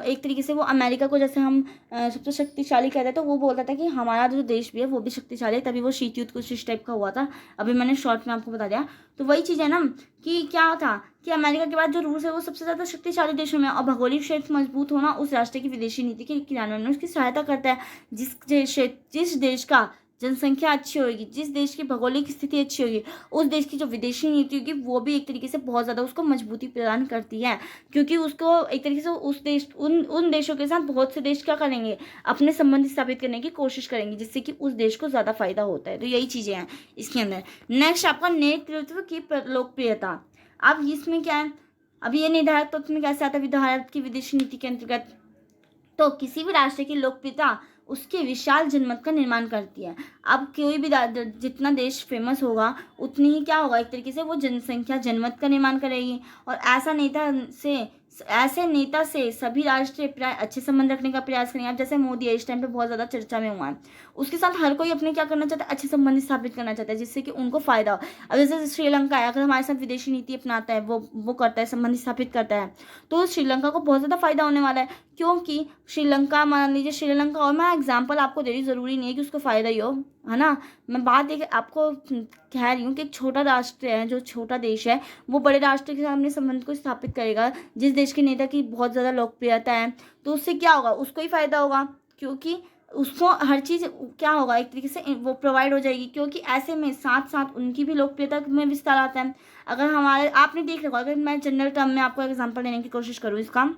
एक तरीके से वो अमेरिका को जैसे हम सबसे शक्तिशाली कहते हैं, तो वो बोलता था कि हमारा जो देश भी है वो भी शक्तिशाली है, तभी वो शीत युद्ध कुछ इस टाइप का हुआ था। अभी मैंने शॉर्ट में आपको बता दिया। तो वही चीज़ है ना कि क्या था कि अमेरिका के बाद जो रूस है वो सबसे ज़्यादा शक्तिशाली देशों में, और भौगोलिक क्षेत्र मजबूत होना उस राष्ट्र की विदेशी नीति के क्रियान्वयन में उसकी सहायता करता है। जिस देश का जनसंख्या अच्छी होगी, जिस देश की भौगोलिक स्थिति अच्छी होगी, उस देश की जो विदेशी नीति होगी वो भी एक तरीके से बहुत ज़्यादा उसको मजबूती प्रदान करती है, क्योंकि उसको एक तरीके से उस देश उन देशों के साथ बहुत से देश क्या करेंगे, अपने संबंध स्थापित करने की कोशिश करेंगे, जिससे कि उस देश को ज़्यादा फायदा होता है। तो यही चीज़ें हैं इसके अंदर। नेक्स्ट आपका नेतृत्व की लोकप्रियता। अब इसमें क्या है, अब ये निर्धारक तत्व में कैसे आता है भारत की विदेशी नीति के अंतर्गत, तो किसी भी राष्ट्र की लोकप्रियता उसके विशाल जनमत का निर्माण करती है। अब कोई भी जितना देश फेमस होगा उतनी ही क्या होगा, एक तरीके से वो जनसंख्या जनमत का निर्माण करेगी, और ऐसे नेता से सभी राष्ट्र प्राय अच्छे संबंध रखने का प्रयास करेंगे। अब जैसे मोदी है, इस टाइम पे बहुत ज़्यादा चर्चा में हुआ है, उसके साथ हर कोई अपने क्या करना चाहता है, अच्छे संबंध स्थापित करना चाहता है, जिससे कि उनको फायदा हो। अब जैसे श्रीलंका है, अगर हमारे साथ विदेशी नीति अपनाता है, वो करता है, संबंध स्थापित करता है, तो श्रीलंका को बहुत ज़्यादा फायदा होने वाला है, क्योंकि श्रीलंका, मान लीजिए श्रीलंका, और मैं एग्जाम्पल आपको दे रही, ज़रूरी नहीं है कि उसको फ़ायदा ही हो, है ना। मैं बात एक आपको कह रही हूँ कि एक छोटा राष्ट्र है, जो छोटा देश है, वो बड़े राष्ट्र के सामने संबंध को स्थापित करेगा। जिस देश के नेता की बहुत ज़्यादा लोकप्रियता है, तो उससे क्या होगा, उसको ही फायदा होगा, क्योंकि उसको हर चीज़ क्या होगा, एक तरीके से वो प्रोवाइड हो जाएगी, क्योंकि ऐसे में साथ साथ उनकी भी लोकप्रियता में विस्तार आता है। अगर हमारे आपने देख रखा, अगर मैं जनरल टर्म में आपको एग्जाम्पल देने की कोशिश करूँ इसका,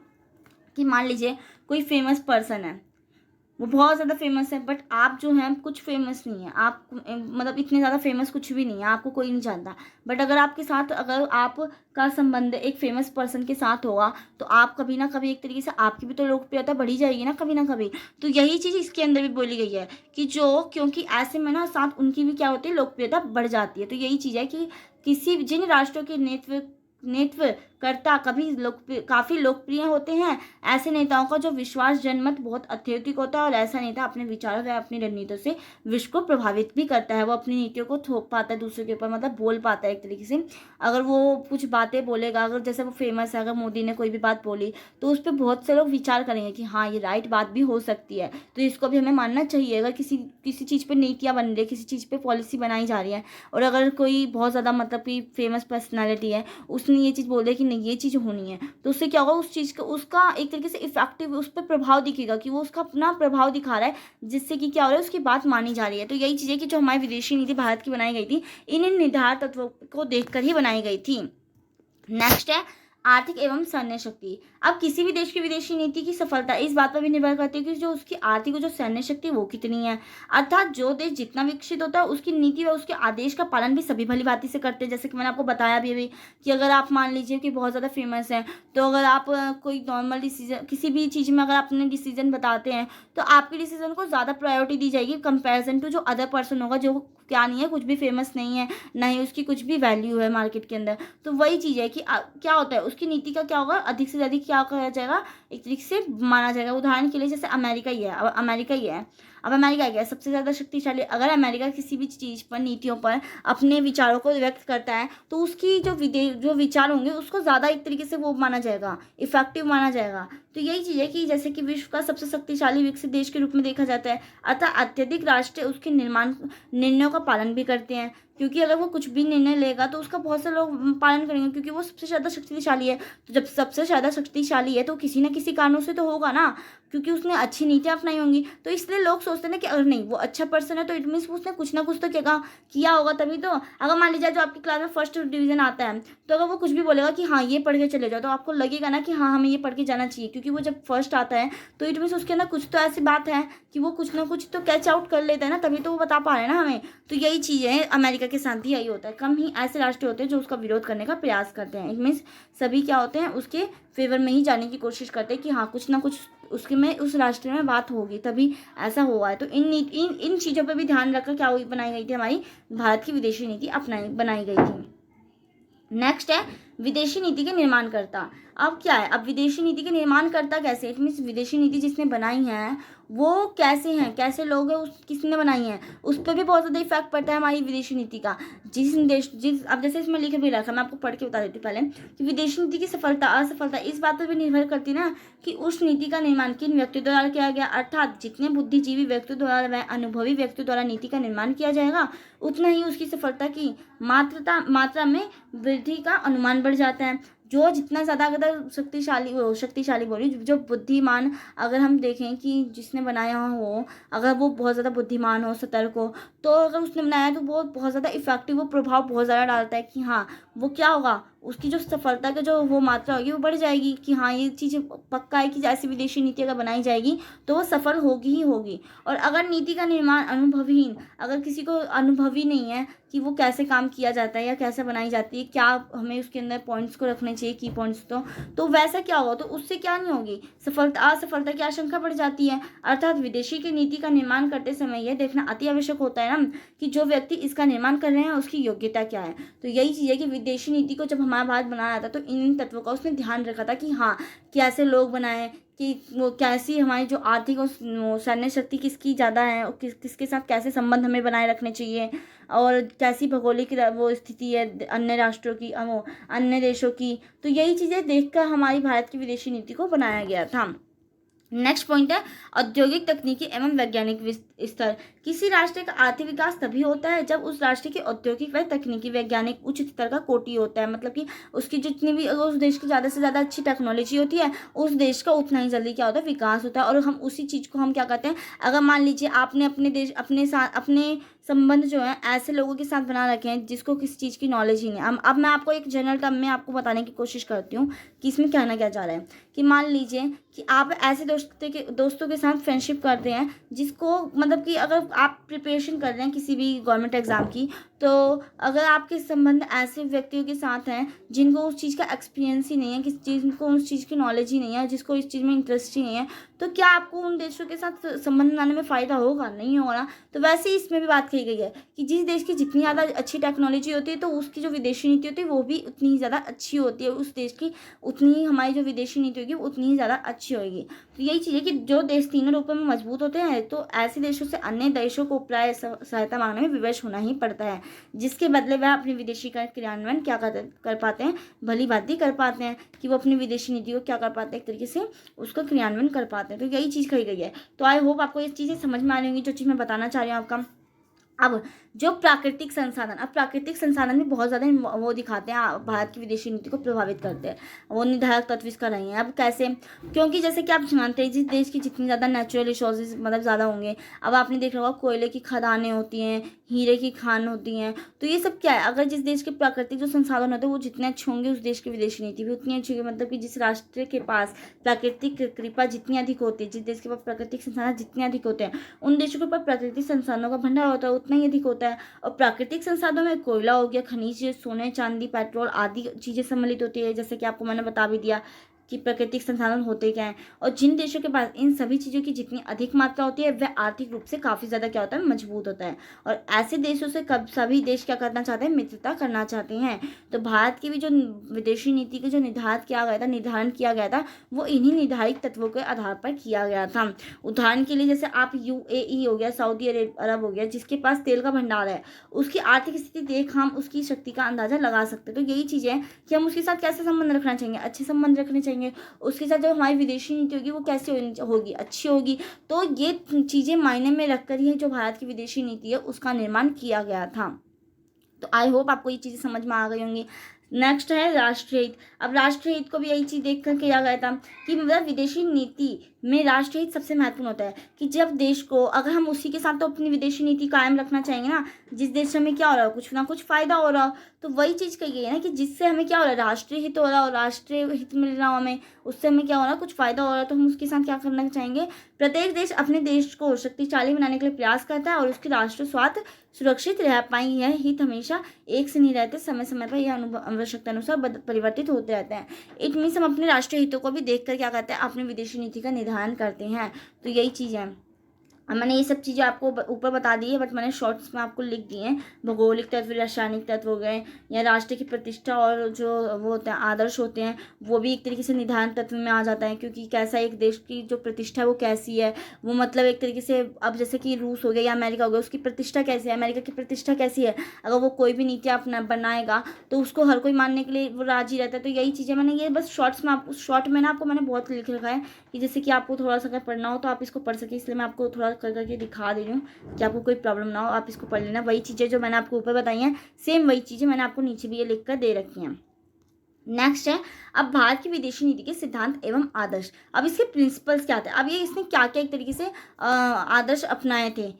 कि मान लीजिए कोई फेमस पर्सन है, वो बहुत ज़्यादा फेमस है, बट आप जो हैं कुछ फेमस नहीं है, आप मतलब इतने ज़्यादा फेमस कुछ भी नहीं है, आपको कोई नहीं जानता, बट अगर आपके साथ, अगर आपका संबंध एक फेमस पर्सन के साथ होगा, तो आप कभी ना कभी एक तरीके से आपकी भी तो लोकप्रियता बढ़ी जाएगी ना, कभी ना कभी। तो यही चीज़ इसके अंदर भी बोली गई है कि क्योंकि ऐसे में ना साथ उनकी भी क्या होती है, लोकप्रियता बढ़ जाती है। तो यही चीज़ है कि जिन राष्ट्रों के नेतृत्वकर्ता काफ़ी लोकप्रिय होते हैं, ऐसे नेताओं का जो विश्वास जनमत बहुत अत्यधिक होता है, और ऐसा नेता अपने विचारों या अपनी रणनीतियों से विश्व को प्रभावित भी करता है। वो अपनी नीतियों को थोप पाता है दूसरों के ऊपर, मतलब बोल पाता है एक तरीके से। अगर वो कुछ बातें बोलेगा, अगर जैसे वो फेमस है, अगर मोदी ने कोई भी बात बोली, तो उस पर बहुत से लोग विचार करेंगे कि हाँ, ये राइट बात भी हो सकती है, तो इसको भी हमें मानना चाहिए। अगर किसी चीज़ पर नीतियाँ बन रही है, किसी चीज़ पर पॉलिसी बनाई जा रही है, और अगर कोई बहुत ज़्यादा मतलब कि फेमस पर्सनैलिटी है, उसने ये चीज़ बोल दे कि नहीं ये चीज़ होनी है, तो उससे क्या होगा, उस चीज़ का उसका एक तरीके से इफेक्टिव उस पर प्रभाव दिखेगा, कि वो उसका अपना प्रभाव दिखा रहा है, जिससे कि क्या हो रहा है, उसकी बात मानी जा रही है। तो यही चीज़ है कि जो हमारी विदेशी नीति भारत की बनाई गई थी, इन निर्धारक तत्वों को देखकर ही बनाई गई थी। नेक्स्ट है आर्थिक एवं सैन्य शक्ति। अब किसी भी देश की विदेशी नीति की सफलता इस बात पर भी निर्भर करती है कि जो उसकी आर्थिक और जो सैन्य शक्ति वो कितनी है। अर्थात जो देश जितना विकसित होता है, उसकी नीति व उसके आदेश का पालन भी सभी भली भांति से करते हैं। जैसे कि मैंने आपको बताया भी अभी कि अगर आप मान लीजिए कि बहुत ज़्यादा फेमस है, तो अगर आप कोई नॉर्मल डिसीजन, किसी भी चीज़ में अगर अपने डिसीजन बताते हैं, तो आपके डिसीजन को ज़्यादा प्रायोरिटी दी जाएगी कंपेरिजन टू जो अदर पर्सन होगा, जो क्या नहीं है, कुछ भी फेमस नहीं है, ना ही उसकी कुछ भी वैल्यू है मार्केट के अंदर। तो वही चीज़ है कि क्या होता है, उसकी नीति का क्या होगा, अधिक से अधिक क्या कहा जाएगा, एक तरीके से माना जाएगा। उदाहरण के लिए जैसे अमेरिका ही है, अब अमेरिका क्या है, सबसे ज़्यादा शक्तिशाली। अगर अमेरिका किसी भी चीज़ पर, नीतियों पर अपने विचारों को व्यक्त करता है तो उसकी जो विचार होंगे उसको ज़्यादा एक तरीके से वो माना जाएगा, इफेक्टिव माना जाएगा। तो यही चीज़ है कि जैसे कि विश्व का सबसे शक्तिशाली विकसित देश के रूप में देखा जाता है, अतः अत्यधिक राष्ट्र उसके निर्णयों का पालन भी करते हैं, क्योंकि अगर वो कुछ भी निर्णय लेगा तो उसका बहुत से लोग पालन करेंगे, क्योंकि वो सबसे ज़्यादा शक्तिशाली है। तो जब सबसे ज़्यादा शक्तिशाली है तो किसी न किसी कारणों से तो होगा ना, क्योंकि उसने अच्छी नीतियाँ अपनाई होंगी। तो इसलिए लोग सोचते हैं ना कि अगर नहीं वो अच्छा पर्सन है तो इट मीन्स उसने कुछ ना कुछ तो किया होगा, तभी तो। अगर मान लीजिए जो आपकी क्लास में फर्स्ट डिवीजन आता है, तो अगर वो कुछ भी बोलेगा कि हाँ ये पढ़ के चले जाओ, तो आपको लगेगा ना कि हाँ हमें ये पढ़ के जाना चाहिए, क्योंकि वो जब फर्स्ट आता है तो इट मीन्स उसके अंदर कुछ तो ऐसी बात है कि वो कुछ ना कुछ तो कैच आउट कर लेता है ना, तभी तो वो बता पा रहे हैं ना हमें। तो यही चीज़ है, अमेरिका के साथ भी यही होता है। कम ही ऐसे राष्ट्र होते हैं जो उसका विरोध करने का प्रयास करते हैं। इट मीन्स सभी क्या होते हैं, उसके फेवर में ही जाने की कोशिश करते हैं कि हाँ कुछ ना कुछ उसके में, उस राष्ट्र में बात होगी तभी ऐसा हुआ है। तो इन चीज़ों पर भी ध्यान रखकर क्या बनाई गई थी, हमारी भारत की विदेशी नीति बनाई गई थी। नेक्स्ट है विदेशी नीति के निर्माणकर्ता। अब क्या है, अब विदेशी नीति के निर्माणकर्ता कैसे, इट मीन्स विदेशी नीति जिसने बनाई है वो कैसे हैं, कैसे लोग हैं, उस किसने बनाई है, उस पर भी बहुत ज़्यादा इफेक्ट पड़ता है हमारी विदेशी नीति का। अब जैसे इसमें लिखे भी रखा, मैं आपको पढ़ के बता देती हूँ पहले कि विदेशी नीति की सफलता असफलता इस बात पर भी निर्भर करती ना कि उस नीति का निर्माण किन व्यक्तियों द्वारा किया गया। अर्थात जितने बुद्धिजीवी व्यक्तियों द्वारा व अनुभवी व्यक्तियों द्वारा नीति का निर्माण किया जाएगा, उतना ही उसकी सफलता की मात्रा में वृद्धि का अनुमान बढ़ जाता है। जो जितना ज़्यादा अगर शक्तिशाली बोली, जो बुद्धिमान, अगर हम देखें कि जिसने बनाया हो अगर वो बहुत ज़्यादा बुद्धिमान हो, सतर्क हो, तो अगर उसने बनाया तो वो बहुत ज़्यादा इफेक्टिव, वो प्रभाव बहुत ज़्यादा डालता है कि हाँ वो क्या होगा, उसकी जो सफलता की जो वो मात्रा होगी वो बढ़ जाएगी कि हाँ ये चीज़ पक्का है कि जैसी विदेशी नीति अगर बनाई जाएगी तो वो सफल होगी ही होगी। और अगर नीति का निर्माण अनुभवहीन, अगर किसी को अनुभवी नहीं है कि वो कैसे काम किया जाता है या कैसे बनाई जाती है, क्या हमें उसके अंदर पॉइंट्स को रखने चाहिए, की पॉइंट्स, तो वैसा क्या होगा, तो उससे क्या नहीं होगी, असफलता की आशंका बढ़ जाती है। अर्थात विदेशी की नीति का निर्माण करते समय यह देखना अति आवश्यक होता है ना कि जो व्यक्ति इसका निर्माण कर रहे हैं उसकी योग्यता क्या है। तो यही चीज़ है कि विदेशी नीति को जब हमारा भारत बनाया था तो इन तत्वों का उसने ध्यान रखा था कि हाँ कैसे लोग बनाए, कि वो कैसी हमारी जो आर्थिक और सैन्य शक्ति किसकी ज़्यादा है और किसके साथ कैसे संबंध हमें बनाए रखने चाहिए, और कैसी भौगोलिक वो स्थिति है अन्य राष्ट्रों की, वो अन्य देशों की। तो यही चीज़ें देखकर हमारी भारत की विदेशी नीति को बनाया गया था। नेक्स्ट पॉइंट है औद्योगिक, तकनीकी एवं वैज्ञानिक स्तर। किसी राष्ट्र का आर्थिक विकास तभी होता है जब उस राष्ट्र की औद्योगिक व तकनीकी वैज्ञानिक उच्च स्तर का कोटि होता है। मतलब कि उसकी जितनी भी, अगर उस देश की ज़्यादा से ज़्यादा अच्छी टेक्नोलॉजी होती है, उस देश का उतना ही जल्दी क्या होता है, विकास होता है। और हम उसी चीज़ को हम क्या कहते हैं, अगर मान लीजिए आपने अपने देश अपने संबंध जो है ऐसे लोगों के साथ बना रखे हैं जिसको किसी चीज़ की नॉलेज ही नहीं है। अब मैं आपको एक जनरल टर्म में आपको बताने की कोशिश करती हूँ कि इसमें कहना क्या जा रहा है, कि मान लीजिए कि आप ऐसे दोस्तों के साथ फ्रेंडशिप करते हैं जिसको, मतलब कि अगर आप प्रिपरेशन कर रहे हैं किसी भी गवर्नमेंट एग्जाम की, तो अगर आपके संबंध ऐसे व्यक्तियों के साथ हैं जिनको उस चीज़ का एक्सपीरियंस ही नहीं है, किसी चीज़ को उस चीज़ की नॉलेज ही नहीं है, जिसको इस चीज़ में इंटरेस्ट ही नहीं है, तो क्या आपको उन देशों के साथ संबंध बनाने में फ़ायदा होगा, नहीं होगा ना। तो वैसे ही इसमें भी बात कही गई है कि जिस देश की जितनी ज़्यादा अच्छी टेक्नोलॉजी होती है तो उसकी जो विदेशी नीति होती है वो भी उतनी ही ज़्यादा अच्छी होती है, उस देश की उतनी ही हमारी जो विदेशी नीति होगी उतनी ही ज़्यादा अच्छी होगी। तो यही चीज़ है कि जो देश तीनों रूपों में मजबूत होते हैं तो ऐसे देशों से अन्य देशों को प्राय सहायता मांगने में विवश होना ही पड़ता है, जिसके बदले वह अपनी विदेशी क्रियान्वयन क्या कर पाते हैं, भली भांति कर पाते हैं, कि वो अपनी विदेशी नीति को क्या कर पाते हैं, एक तरीके से उसका क्रियान्वयन कर पाते हैं। तो यही चीज़ कही गई है। तो आई होप आपको ये चीज़ें समझ में आ रही होंगी जो चीज़ मैं बताना चाह रही हूँ आपका। अब जो प्राकृतिक संसाधन, अब प्राकृतिक संसाधन भी बहुत ज़्यादा वो दिखाते हैं, भारत की विदेशी नीति को प्रभावित करते हैं, वो निर्धारक तत्व इसका रही हैं। अब कैसे, क्योंकि जैसे कि आप जानते हैं जिस देश की जितनी ज़्यादा नेचुरल रिसोर्सेज मतलब ज़्यादा होंगे, अब आपने देखा होगा कोयले की खदानें होती हैं, हीरे की खान होती हैं, तो ये सब क्या है, अगर जिस देश के प्राकृतिक जो संसाधन होते हैं वो जितने अच्छे होंगे उस देश की विदेशी नीति भी उतनी अच्छी होगी। मतलब कि जिस राष्ट्र के पास प्राकृतिक कृपा जितनी अधिक होती है, जिस देश के पास प्राकृतिक संसाधन जितने अधिक होते हैं, उन देशों के पास प्राकृतिक संसाधनों का भंडार होता है उतना ही अधिक होता है। और प्राकृतिक संसाधनों में कोयला हो गया, खनिज, सोने, चांदी, पेट्रोल आदि चीज़ें सम्मिलित होती है, जैसे कि आपको मैंने बता भी दिया कि प्राकृतिक संसाधन होते क्या हैं, और जिन देशों के पास इन सभी चीज़ों की जितनी अधिक मात्रा होती है वह आर्थिक रूप से काफ़ी ज़्यादा क्या होता है, मजबूत होता है। और ऐसे देशों से कब सभी देश क्या करना चाहते हैं, मित्रता करना चाहते हैं। तो भारत की भी जो विदेशी नीति का जो निर्धारण किया गया था वो इन्हीं निर्धारित तत्वों के आधार पर किया गया था। उदाहरण के लिए जैसे आप UAE हो गया, सऊदी अरब हो गया, जिसके पास तेल का भंडार है, उसकी आर्थिक स्थिति देख हम उसकी शक्ति का अंदाजा लगा सकते हैं। तो यही चीज़ है कि हम उसके साथ कैसे संबंध रखना चाहिए, अच्छे संबंध रखने चाहिए। उसके साथ जो हमारी विदेशी नीति होगी वो कैसे होगी, अच्छी होगी। तो ये चीज़ें मायने में रखकर ही जो भारत की विदेशी नीति है उसका निर्माण किया गया था। तो आई होप आपको ये चीज़ें समझ में आ गई होंगी। नेक्स्ट है राष्ट्रीय हित। अब राष्ट्रीय हित को भी यही चीज़ देख कर किया गया था कि मतलब विदेशी नीति में राष्ट्रीय हित सबसे महत्वपूर्ण होता है। कि जब देश को, अगर हम उसी के साथ तो अपनी विदेशी नीति कायम रखना चाहेंगे ना, जिस देश में क्या हो रहा है, कुछ ना कुछ फायदा हो रहा हो, तो वही चीज़ कही गई है ना कि जिससे हमें क्या हो रहा है, राष्ट्रीय हित हो रहा है और राष्ट्रीय हित मिल रहा हो हमें, उससे हमें क्या हो रहा है, कुछ फायदा हो रहा है, तो हम उसके साथ क्या करना चाहेंगे। प्रत्येक देश अपने देश को शक्तिशाली बनाने के लिए प्रयास करता है और उसके राष्ट्रीय स्वार्थ सुरक्षित रह पाए। यह हित हमेशा एक से नहीं रहते, समय समय पर यह आवश्यकता अनुसार परिवर्तित होते रहते हैं। इट मीन्स हम अपने राष्ट्रीय हितों को भी देखकर क्या करते हैं, अपनी विदेशी नीति का निर्धारण करते हैं। तो यही चीज़ है। अब मैंने ये सब चीज़ें आपको ऊपर बता दी है, बट मैंने शॉर्ट्स में आपको लिख दिए हैं। भौगोलिक तत्व, रासायनिक तत्व हो गए, या राष्ट्र की प्रतिष्ठा और जो वो होते हैं आदर्श होते हैं, वो भी एक तरीके से निर्धारण तत्व में आ जाता है। क्योंकि कैसा एक देश की जो प्रतिष्ठा है वो कैसी है, वो मतलब एक तरीके से, अब जैसे कि रूस हो गया या अमेरिका हो गया, उसकी प्रतिष्ठा कैसी है, अमेरिका की प्रतिष्ठा कैसी है, अगर वो कोई भी नीति अपना बनाएगा तो उसको हर कोई मानने के लिए वो राजी रहता है। तो यही चीज़ें मैंने ये बस शॉर्ट में ना आपको मैंने बहुत लिख रखा है कि जैसे कि आपको थोड़ा सा अगर पढ़ना हो तो आप इसको पढ़ सके, इसलिए मैं आपको थोड़ा कर करके दिखा दे रही हूँ कि आपको कोई प्रॉब्लम ना हो, आप इसको पढ़ लेना। वही चीज़ें जो मैंने आपको ऊपर बताई हैं, सेम वही चीज़ें मैंने आपको नीचे भी ये लिख कर दे रखी हैं। नेक्स्ट है अब भारत की विदेशी नीति के सिद्धांत एवं आदर्श। अब इसके प्रिंसिपल्स क्या थे, अब ये इसने क्या क्या एक तरीके से आदर्श अपनाए थे,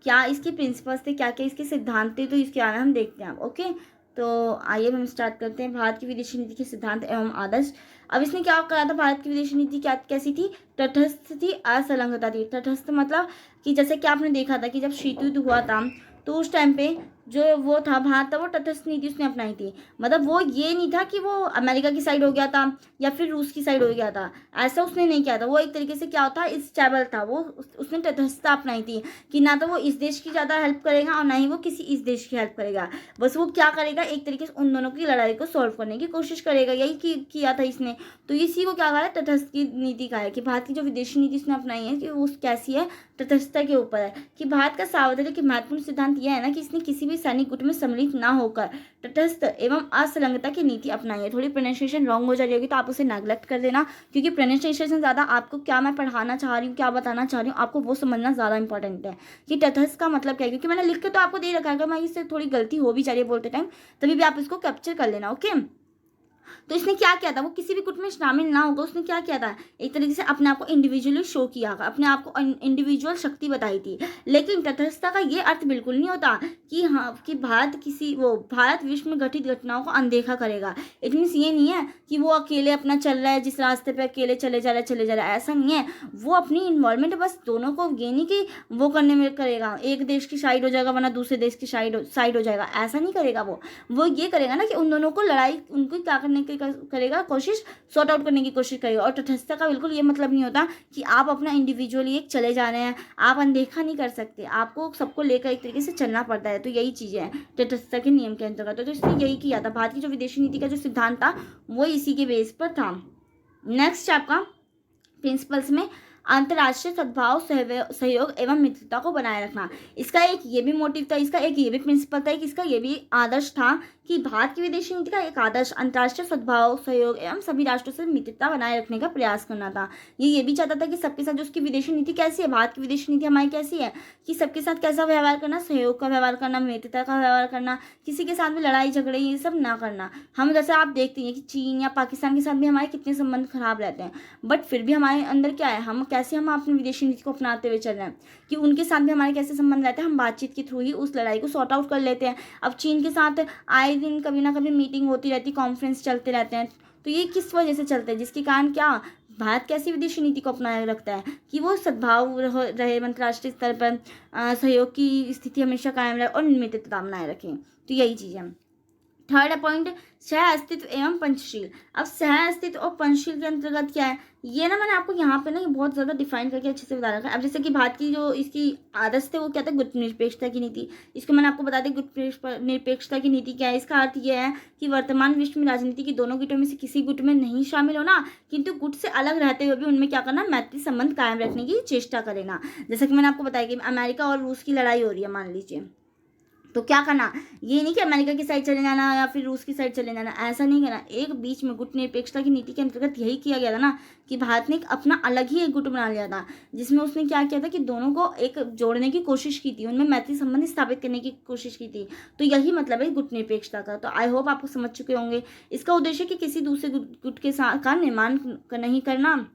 क्या इसके प्रिंसिपल्स थे, क्या क्या इसके सिद्धांत थे, तो इसके बारे में हम देखते हैं। ओके, तो आइए हम स्टार्ट करते हैं। भारत की विदेशी नीति के सिद्धांत एवं आदर्श। अब इसने क्या कहा था, भारत की विदेशी नीति क्या कैसी थी, तटस्थ थी, असंलग्नता थी। तटस्थ मतलब कि जैसे कि आपने देखा था कि जब शीत युद्ध हुआ था तो उस टाइम पे जो वो था भारत था, वो तटस्थ नीति उसने अपनाई थी। मतलब वो ये नहीं था कि वो अमेरिका की साइड हो गया था या फिर रूस की साइड हो गया था, ऐसा उसने नहीं किया था। वो एक तरीके से क्या होता है, स्टेबल था। वो उसने तटस्थता अपनाई थी कि ना तो वो इस देश की ज़्यादा हेल्प करेगा और ना ही वो किसी इस देश की हेल्प करेगा। बस वो क्या करेगा, एक तरीके से उन दोनों की लड़ाई को सॉल्व करने की कोशिश करेगा, यही किया था इसने। तो इसी को क्या कहा है, तटस्थ की नीति का है कि भारत की जो विदेशी नीति इसने अपनाई है कि वो कैसी है, तटस्थता के ऊपर है। कि भारत का सार्वभौमिक महत्वपूर्ण सिद्धांत यह है ना कि इसने किसी भी सैनिक गुट में सम्मिलित ना होकर तटस्थ एवं असंलग्नता की नीति अपनाई है। थोड़ी प्रोनाउंसिएशन रॉन्ग हो जा रही होगी तो आप उसे नेग्लेक्ट कर देना, क्योंकि प्रोनाउंसिएशन ज़्यादा आपको क्या मैं पढ़ाना चाह रही हूँ, क्या बताना चाह रही हूँ, आपको वो समझना ज़्यादा इंपॉर्टेंट है कि तटस्थ का मतलब क्या है। क्योंकि मैंने लिख के तो आपको दे रखा है, अगर मैं इससे थोड़ी गलती हो भी जा रही है बोलते टाइम, तभी भी आप इसको कैप्चर कर लेना। ओके, तो इसने क्या किया था, वो किसी भी गुट में शामिल ना होगा, उसने क्या किया था, एक तरीके से अपने आप को इंडिविजुअली शो किया, अपने आप को इंडिविजुअल शक्ति बताई थी। लेकिन तटस्थता का ये अर्थ बिल्कुल नहीं होता कि हाँ कि भारत विश्व में घटित घटनाओं को अनदेखा करेगा। इट मीन्स ये नहीं है कि वो अकेले अपना चल रहा है, जिस रास्ते पे अकेले चले जा रहा है, ऐसा नहीं है। वो अपनी इन्वॉल्वमेंट बस दोनों को ये नहीं कि वो करने में करेगा, एक देश की साइड हो जाएगा वरना दूसरे देश की साइड हो जाएगा, ऐसा नहीं करेगा। वो ये करेगा ना कि उन दोनों को लड़ाई, उनको क्या करने की करेगा, कोशिश सॉर्ट आउट करने की कोशिश करेगा। और तटस्थता का बिल्कुल ये मतलब नहीं होता कि आप अपना इंडिविजुअली एक चले जा रहे हैं, आप अनदेखा नहीं कर सकते, आपको सबको लेकर एक तरीके से चलना पड़ता है। तो यही चीज़ें हैं तटस्थता के नियम के अंतर्गत। तो इसने यही किया था, भारत की जो विदेशी नीति का जो सिद्धांत था वो इसी के बेस पर था। नेक्स्ट आपका प्रिंसिपल्स में अंतर्राष्ट्रीय सद्भाव, सहयोग एवं मित्रता को बनाए रखना। इसका एक ये भी मोटिव था, इसका एक ये भी प्रिंसिपल था, इसका ये भी आदर्श था कि भारत की विदेशी नीति का एक आदर्श अंतर्राष्ट्रीय सद्भाव, सहयोग एवं सभी राष्ट्रों से मित्रता बनाए रखने का प्रयास करना था। ये भी चाहता था कि सबके साथ जो उसकी विदेशी नीति कैसी है, भारत की विदेशी नीति हमारी कैसी है कि सबके साथ कैसा व्यवहार करना, सहयोग का व्यवहार करना, मित्रता का व्यवहार करना, किसी के साथ भी लड़ाई झगड़े ये सब ना करना। हम जैसे आप देखते हैं कि चीन या पाकिस्तान के साथ भी हमारे कितने संबंध खराब रहते हैं, बट फिर भी हमारे अंदर क्या है, हम कैसे हम अपनी विदेशी नीति को अपनाते हुए चल रहे हैं कि उनके साथ भी हमारे कैसे संबंध रहते हैं, हम बातचीत के थ्रू ही उस लड़ाई को सॉर्ट आउट कर लेते हैं। अब चीन के साथ आए दिन कभी ना कभी मीटिंग होती रहती, कॉन्फ्रेंस चलते रहते हैं, तो ये किस वजह से चलते हैं, जिसके कारण क्या भारत कैसी विदेशी नीति को अपनाए रखता है कि वो सद्भाव रहे, अंतर्राष्ट्रीय स्तर पर सहयोग की स्थिति हमेशा कायम रहे और मित्रता बनाए रखें। तो यही चीज़ है। थर्ड पॉइंट, सह अस्तित्व एवं पंचशील। अब सह अस्तित्व और पंचशील के अंतर्गत क्या है, ये ना मैंने आपको यहाँ पे ना बहुत ज़्यादा डिफाइन करके अच्छे से बता रखा है। अब जैसे कि भारत की जो इसकी आदर्श थे वो क्या था, गुटनिरपेक्षता की नीति। इसको मैंने आपको बता दी निरपेक्षता की नीति क्या है। इसका अर्थ यह है कि वर्तमान विश्व में राजनीति की दोनों गुटों में से किसी गुट में नहीं शामिल होना, किंतु गुट से अलग रहते हुए भी उनमें क्या करना, मैत्री संबंध कायम रखने की चेष्टा करेना। जैसा कि मैंने आपको बताया कि अमेरिका और रूस की लड़ाई हो रही है मान लीजिए, तो क्या करना, ये नहीं कि अमेरिका की साइड चले जाना या फिर रूस की साइड चले जाना, ऐसा नहीं करना। एक बीच में गुटनिरपेक्षता की नीति के अंतर्गत यही किया गया था ना कि भारत ने अपना अलग ही एक गुट बना लिया था, जिसमें उसने क्या किया था कि दोनों को एक जोड़ने की कोशिश की थी, उनमें मैत्री संबंध स्थापित करने की कोशिश की थी। तो यही मतलब है गुटनिरपेक्षता का। तो आई होप आपको समझ चुके होंगे। इसका उद्देश्य कि किसी दूसरे गुट के साथ का निर्माण नहीं करना,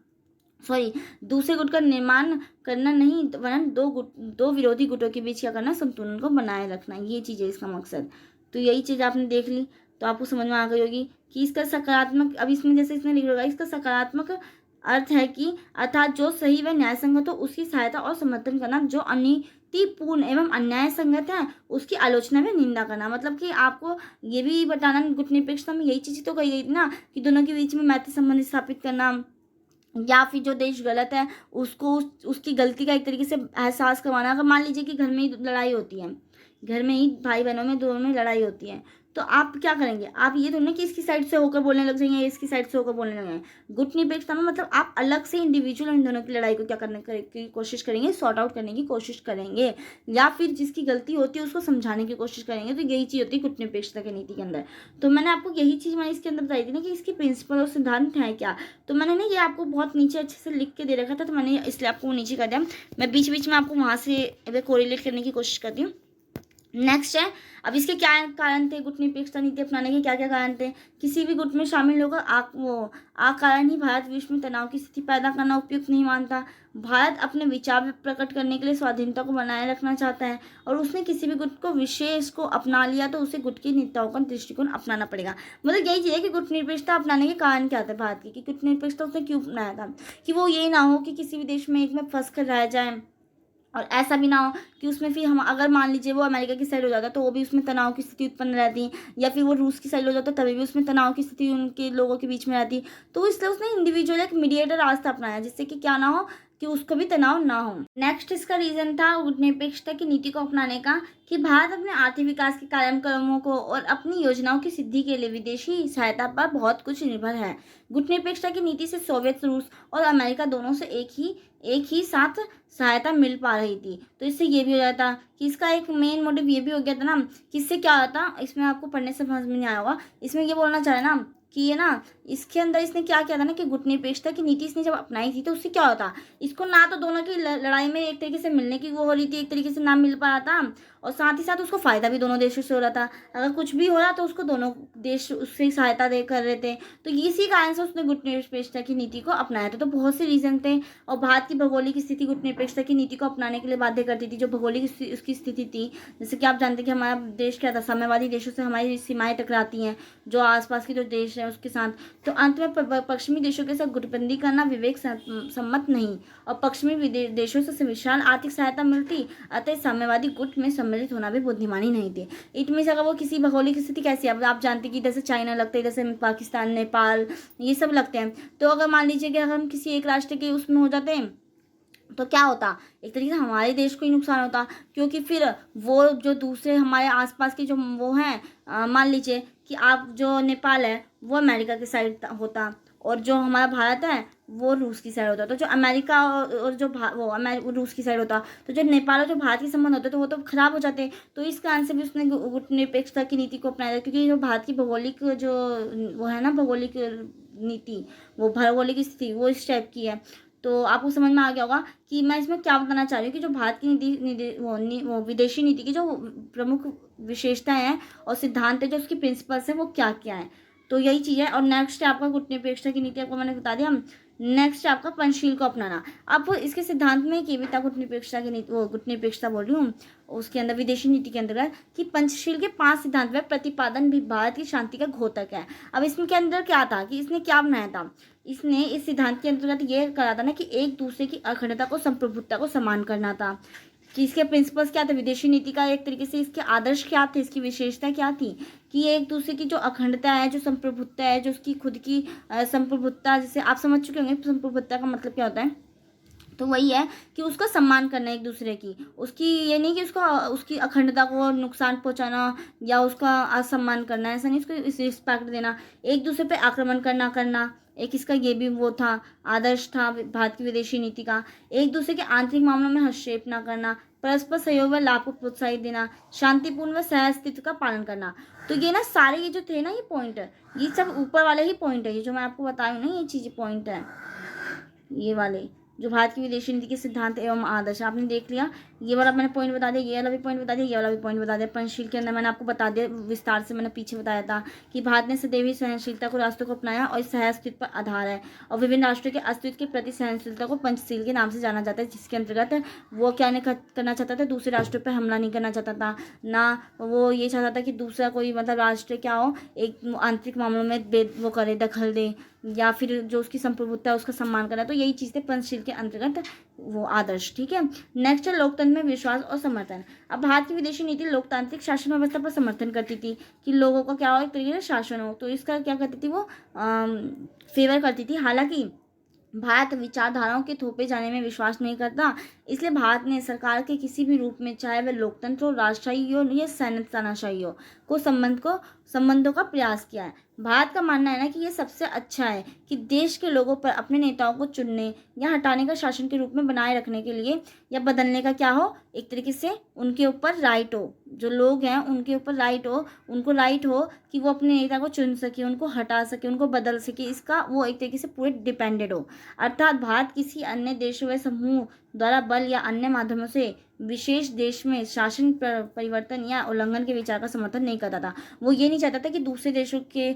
दूसरे गुट का निर्माण करना नहीं, वरन दो विरोधी गुटों के बीच क्या करना, संतुलन को बनाए रखना, ये चीज़ है इसका मकसद। तो यही चीज़ आपने देख ली, तो आपको समझ में आ गई होगी कि इसका सकारात्मक, अब इसमें जैसे इसमें लिख होगा, इसका सकारात्मक अर्थ है कि अर्थात जो सही व न्याय संगत हो उसकी सहायता और समर्थन करना, जो अनीतिपूर्ण एवं अन्याय संगत है उसकी आलोचना व निंदा करना। मतलब कि आपको ये भी बताना, गुटनिरपेक्षता में यही चीज़ तो कही गई थी ना कि दोनों के बीच में मैत्री संबंध स्थापित करना, या फिर जो देश गलत है उसको उसकी गलती का एक तरीके से एहसास करवाना। अगर मान लीजिए कि घर में ही लड़ाई होती है, घर में ही भाई बहनों में दोनों में लड़ाई होती है, तो आप क्या करेंगे, आप ये तो नहीं कि इसकी साइड से होकर बोलने लग जाएंगे, इसकी साइड से होकर बोलने लग जाएंगे। गुटनिरपेक्षता में मतलब आप अलग से इंडिविजुअल इन दोनों की लड़ाई को क्या करने की कोशिश करेंगे, सॉर्ट आउट करने की कोशिश करेंगे, या फिर जिसकी गलती होती है उसको समझाने की कोशिश करेंगे। तो यही चीज़ होती है गुटनिरपेक्षता की नीति के अंदर। तो मैंने आपको यही चीज़ मैंने इसके अंदर बताई थी ना कि इसकी प्रिंसिपल और सिद्धांत है क्या। तो मैंने ना ये आपको बहुत नीचे अच्छे से लिख के दे रखा था, तो मैंने इसलिए आपको नीचे कर दिया। मैं बीच बीच में आपको वहाँ से कोरिलेट करने की कोशिश करती हूँ। नेक्स्ट है, अब इसके क्या कारण थे, गुटनिरपेक्षता नीति अपनाने के क्या क्या कारण थे। किसी भी गुट में शामिल होकर कारण ही भारत विश्व में तनाव की स्थिति पैदा करना उपयुक्त नहीं मानता। भारत अपने विचार प्रकट करने के लिए स्वाधीनता को बनाए रखना चाहता है, और उसने किसी भी गुट को विशेष को अपना लिया तो उसे गुट के नेताओं का दृष्टिकोण अपनाना पड़ेगा। मतलब यही चीज़ है कि गुटनिरपेक्षता अपनाने के कारण क्या थे भारत की, कि गुटनिरपेक्षता उसने क्यों अपनाया था, कि वो ये ना हो कि किसी भी देश में एक में फंस कर रह जाए, और ऐसा भी ना हो कि उसमें फिर हम अगर मान लीजिए वो अमेरिका की साइड हो जाता तो वो भी उसमें तनाव की स्थिति उत्पन्न रहती, या फिर वो रूस की साइड हो जाता तभी भी उसमें तनाव की स्थिति उनके लोगों के बीच में रहती। तो इसलिए उसने इंडिविजुअल एक मीडिएटर रास्ता अपनाया, जिससे कि क्या ना हो कि उसको भी तनाव ना हो। नेक्स्ट इसका रीजन था गुटनिरपेक्षता की नीति को अपनाने का कि भारत अपने आर्थिक विकास के कार्यक्रमों को और अपनी योजनाओं की सिद्धि के लिए विदेशी सहायता पर बहुत कुछ निर्भर है। गुटनिरपेक्षता की नीति से सोवियत रूस और अमेरिका दोनों से एक ही साथ सहायता मिल पा रही थी। तो इससे ये भी हो जाता कि इसका एक मेन मोटिव ये भी हो गया था ना कि इससे क्या होता, इसमें आपको पढ़ने से समझ में नहीं आया होगा। इसमें ये बोलना चाह रहे ना कि ये ना इसके अंदर इसने क्या किया था ना कि गुटनिरपेक्षता की नीति इसने जब अपनाई थी तो उससे क्या होता, इसको ना तो दोनों की लड़ाई में एक तरीके से मिलने की वो हो रही थी, एक तरीके से ना मिल पा रहा था, और साथ ही साथ उसको फ़ायदा भी दोनों देशों से हो रहा था। अगर कुछ भी हो रहा तो उसको दोनों देश उससे सहायता दे कर रहे थे। तो इसी कारण से उसने गुटनिरपेक्षता की नीति को अपनाया था। तो बहुत से रीज़न थे, और भारत की भौगोलिक स्थिति गुटनिरपेक्षता की नीति को अपनाने के लिए बाध्य करती थी। जो भौगोलिक उसकी स्थिति थी, जैसे कि आप जानते हैं कि हमारा देश क्या था, साम्यवादी देशों से हमारी सीमाएँ टकराती हैं, जो आसपास के जो देश हैं उसके साथ। तो अंत में पश्चिमी देशों के साथ गुटबंदी करना विवेक सम्मत नहीं, और पश्चिमी देशों से विशाल आर्थिक सहायता मिलती, अतः साम्यवादी गुट में सम्मिलित होना भी बुद्धिमानी नहीं थी। इट मीन्स अगर वो किसी भौगोलिक स्थिति कैसी है, अब आप जानते हैं कि जैसे चाइना लगता है, जैसे पाकिस्तान, नेपाल, ये सब लगते हैं। तो अगर मान लीजिए कि अगर हम किसी एक राष्ट्र के उसमें हो जाते हैं तो क्या होता, एक तरीके से हमारे देश को ही नुकसान होता, क्योंकि फिर वो जो दूसरे हमारे आसपास के जो वो हैं, मान लीजिए कि आप जो नेपाल है वो अमेरिका की साइड होता, और जो हमारा भारत है वो रूस की साइड होता। तो जो अमेरिका और जो वो रूस की साइड होता, तो जो नेपाल और जो भारत के संबंध होते तो वो तो खराब हो जाते। तो इस कारण से भी उसने गुटनिरपेक्षता की नीति को अपनाया, क्योंकि जो भारत की भौगोलिक जो वो है ना, भौगोलिक नीति, वो भौगोलिक स्थिति वो इस टाइप की है। तो आपको समझ में आ गया होगा कि मैं इसमें क्या बताना चाह रही हूँ कि जो भारत की वो विदेशी नीति की जो प्रमुख विशेषताएं हैं और सिद्धांत है, जो उसकी प्रिंसिपल्स हैं, वो क्या क्या है। तो यही चीज़ है। और नेक्स्ट है आपका गुटनिरपेक्षता की नीति, आपको मैंने बता दिया। नेक्स्ट है आपका पंचशील को अपनाना। अब इसके सिद्धांत में ये भी था गुटनिरपेक्षता की नीति, वो गुटनिरपेक्षता बोल रही हूँ, उसके अंदर विदेशी नीति के अंतर्गत कि पंचशील के 5 सिद्धांत व प्रतिपादन भी भारत की शांति का घोतक है। अब इसमें के अंदर क्या था कि इसने क्या बनाया था, इसने इस सिद्धांत के अंतर्गत ये करा था ना कि एक दूसरे की अखंडता को, संप्रभुता को सम्मान करना था। कि इसके प्रिंसिपल्स क्या थे, विदेशी नीति का एक तरीके से इसके आदर्श क्या थे, इसकी विशेषता क्या थी कि ये एक दूसरे की जो अखंडता है, जो संप्रभुता है, जो उसकी खुद की संप्रभुता, जैसे आप समझ चुके होंगे संप्रभुता का मतलब क्या होता है। तो वही है कि उसका सम्मान करना एक दूसरे की, उसकी ये नहीं कि उसका उसकी अखंडता को नुकसान पहुंचाना या उसका असम्मान करना, ऐसा नहीं, उसको रिस्पेक्ट देना। एक दूसरे पे आक्रमण करना करना एक इसका ये भी वो था, आदर्श था भारत की विदेशी नीति का। एक दूसरे के आंतरिक मामलों में हस्तक्षेप ना करना, परस्पर सहयोग व लाभ को प्रोत्साहित देना, शांतिपूर्ण व सहअस्तित्व का पालन करना। तो ये ना सारे ये जो थे ना ये पॉइंट, ये सब ऊपर वाले ही पॉइंट है, ये जो मैं आपको बताई हूँ ना ये चीज़ पॉइंट है, ये वाले जो भारत की विदेशी नीति के सिद्धांत एवं आदर्श आपने देख लिया। ये वाला मैंने पॉइंट बता दिया, ये वाला भी पॉइंट बता दिया, ये वाला भी पॉइंट बता दिया। पंचशील के अंदर मैंने आपको बता दिया विस्तार से, मैंने पीछे बताया था कि भारत ने सदैव ही सहनशीलता को राष्ट्रों को अपनाया और सह अस्तित्व पर आधार है, और विभिन्न राष्ट्रों के अस्तित्व के प्रति सहनशीलता को पंचशील के नाम से जाना जाता है, जिसके अंतर्गत वो क्या नहीं करना चाहता था, दूसरे राष्ट्रों पर हमला नहीं करना चाहता था, ना वो ये चाहता था कि दूसरा कोई मतलब राष्ट्र क्या हो एक आंतरिक मामलों में वो करे, दखल दे, या फिर जो उसकी संप्रभुता है उसका सम्मान करना। तो यही चीज़ थे पंचशील के अंतर्गत वो आदर्श। ठीक है, नेक्स्ट है लोकतंत्र में विश्वास और समर्थन। अब भारत की विदेशी नीति लोकतांत्रिक शासन व्यवस्था पर समर्थन करती थी कि लोगों का क्या हो, एक तरीके से शासन हो, तो इसका क्या करती थी वो फेवर करती थी। हालांकि भारत विचारधाराओं के थोपे जाने में विश्वास नहीं करता, इसलिए भारत ने सरकार के किसी भी रूप में, चाहे वह लोकतंत्र हो, राष्ट्रशाही हो या सैन्य तानाशाही हो, संबंधों का प्रयास किया है। भारत का मानना है ना कि ये सबसे अच्छा है कि देश के लोगों पर अपने नेताओं को चुनने या हटाने का शासन के रूप में बनाए रखने के लिए या बदलने का क्या हो, एक तरीके से उनके ऊपर राइट हो, जो लोग हैं उनके ऊपर राइट हो, उनको राइट हो कि वो अपने नेता को चुन सके, उनको हटा सके, उनको बदल सके, इसका वो एक तरीके से पूरे डिपेंडेड हो। अर्थात भारत किसी अन्य देशों व समूह द्वारा बल या अन्य माध्यमों से विशेष देश में शासन परिवर्तन या उल्लंघन के विचार का समर्थन नहीं करता था। वो ये नहीं चाहता था कि दूसरे देशों के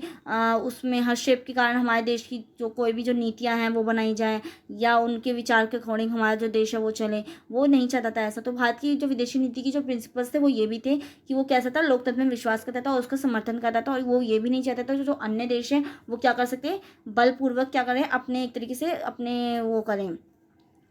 उसमें हस्तक्षेप के कारण हमारे देश की जो कोई भी जो नीतियां हैं वो बनाई जाए या उनके विचार के अकॉर्डिंग हमारा जो देश है वो चले, वो नहीं चाहता था ऐसा। तो भारत की जो विदेशी नीति की जो प्रिंसिपल्स थे वो ये भी थे कि वो कैसा था, लोकतंत्र में विश्वास करता था और उसका समर्थन करता था, और वो ये भी नहीं चाहता था जो अन्य देश हैं वो क्या कर सकते, बलपूर्वक क्या करें, अपने एक तरीके से अपने वो करें,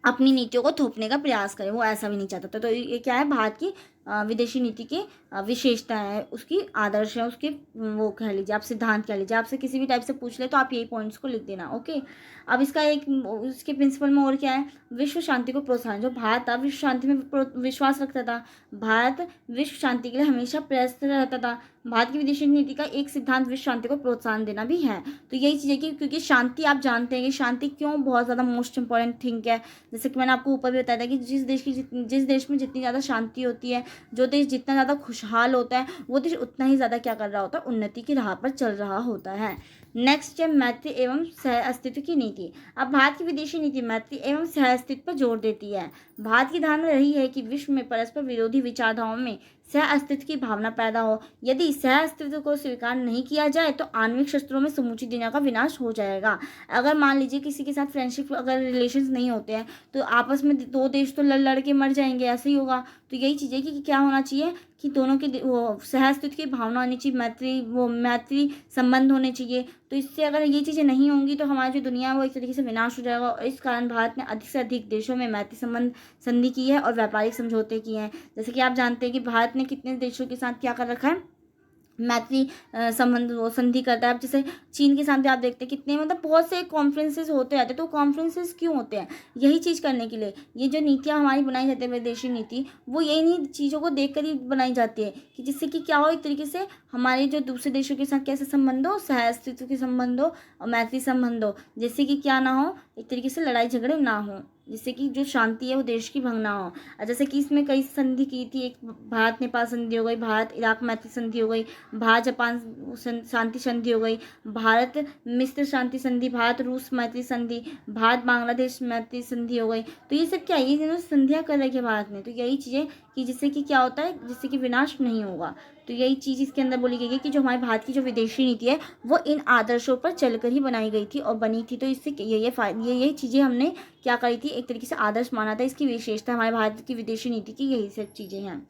अपनी नीतियों को थोपने का प्रयास करे, वो ऐसा भी नहीं चाहता था। तो ये क्या है भारत की विदेशी नीति की विशेषता है, उसकी आदर्श है, उसके वो कह लीजिए आप सिद्धांत कह लीजिए, आपसे किसी भी टाइप से पूछ ले तो आप यही पॉइंट्स को लिख देना। ओके, अब इसका एक उसके प्रिंसिपल में और क्या है, विश्व शांति को प्रोत्साहन। जो भारत था विश्व शांति में विश्वास रखता था, भारत विश्व शांति के लिए हमेशा प्रयत्न रहता था। भारत की विदेशी नीति का एक सिद्धांत विश्व शांति को प्रोत्साहन देना भी है। तो यही चीज़ है कि क्योंकि शांति आप जानते हैं कि शांति क्यों बहुत ज़्यादा मोस्ट इंपॉर्टेंट थिंग है। जैसे कि मैंने आपको ऊपर भी बताया था कि जिस देश में जितनी ज़्यादा शांति होती है, जो देश जितना ज़्यादा खुशहाल होता है, वो देश उतना ही ज़्यादा क्या कर रहा होता है, उन्नति की राह पर चल रहा होता है। नेक्स्ट है मैत्री एवं सह अस्तित्व की नीति। अब भारत की विदेशी नीति मैत्री एवं सह अस्तित्व पर जोर देती है। भारत की धारणा रही है कि विश्व में परस्पर विरोधी विचारधाराओं में सह अस्तित्व की भावना पैदा हो। यदि सह अस्तित्व को स्वीकार नहीं किया जाए तो आणविक शस्त्रों में समूची दुनिया का विनाश हो जाएगा। अगर मान लीजिए किसी के साथ फ्रेंडशिप अगर रिलेशंस नहीं होते हैं तो आपस में दो देश तो लड़ के मर जाएंगे, ऐसे ही होगा। तो यही चीज़ है कि क्या होना चाहिए कि दोनों के वो सह अस्तित्व की भावना होनी चाहिए, मैत्री संबंध होने चाहिए। तो इससे अगर ये चीज़ें नहीं होंगी तो हमारी जो दुनिया है वो एक तरीके से विनाश हो जाएगा, और इस कारण भारत ने अधिक से अधिक देशों में मैत्री संबंध संधि की है और व्यापारिक समझौते किए हैं। जैसे कि आप जानते हैं कि भारत ने कितने देशों के साथ क्या कर रखा है, मैत्री संबंध वो संधि करता है। अब जैसे चीन के साथ भी आप देखते हैं कितने मतलब बहुत से कॉन्फ्रेंसेस होते रहते हैं। तो कॉन्फ्रेंसेस क्यों होते हैं, यही चीज़ करने के लिए। ये जो नीतियाँ हमारी बनाई जाती है विदेशी नीति, वो यही नहीं चीज़ों को देख कर ही बनाई जाती है कि जिससे कि क्या हो, एक तरीके से हमारे जो दूसरे देशों के साथ कैसे संबंध हो, सह अस्तित्व के संबंध हो और मैत्री संबंध हो, जिससे कि क्या ना हो, एक तरीके से लड़ाई झगड़े ना हो, जिससे कि जो शांति है वो देश की भंग ना हो। जैसे कि इसमें कई संधि की थी, एक भारत नेपाल संधि हो गई, भारत इराक मैत्री संधि हो गई, भारत जापान शांति संधि हो गई, भारत मिस्र शांति संधि, भारत रूस मैत्री संधि, भारत बांग्लादेश मैत्री संधि हो गई। तो ये सब क्या है, ये जिन्होंने संधियाँ कर रखी है भारत ने। तो यही चीज़ें कि जिससे कि क्या होता है, जिससे कि विनाश नहीं होगा। तो यही चीज़ इसके अंदर बोली गई है कि जो हमारे भारत की जो विदेशी नीति है वो इन आदर्शों पर चलकर ही बनाई गई थी और बनी थी। तो इससे ये चीज़ें हमने क्या करी थी, एक तरीके से आदर्श माना था। इसकी विशेषता हमारे भारत की विदेशी नीति की यही सब चीज़ें हैं।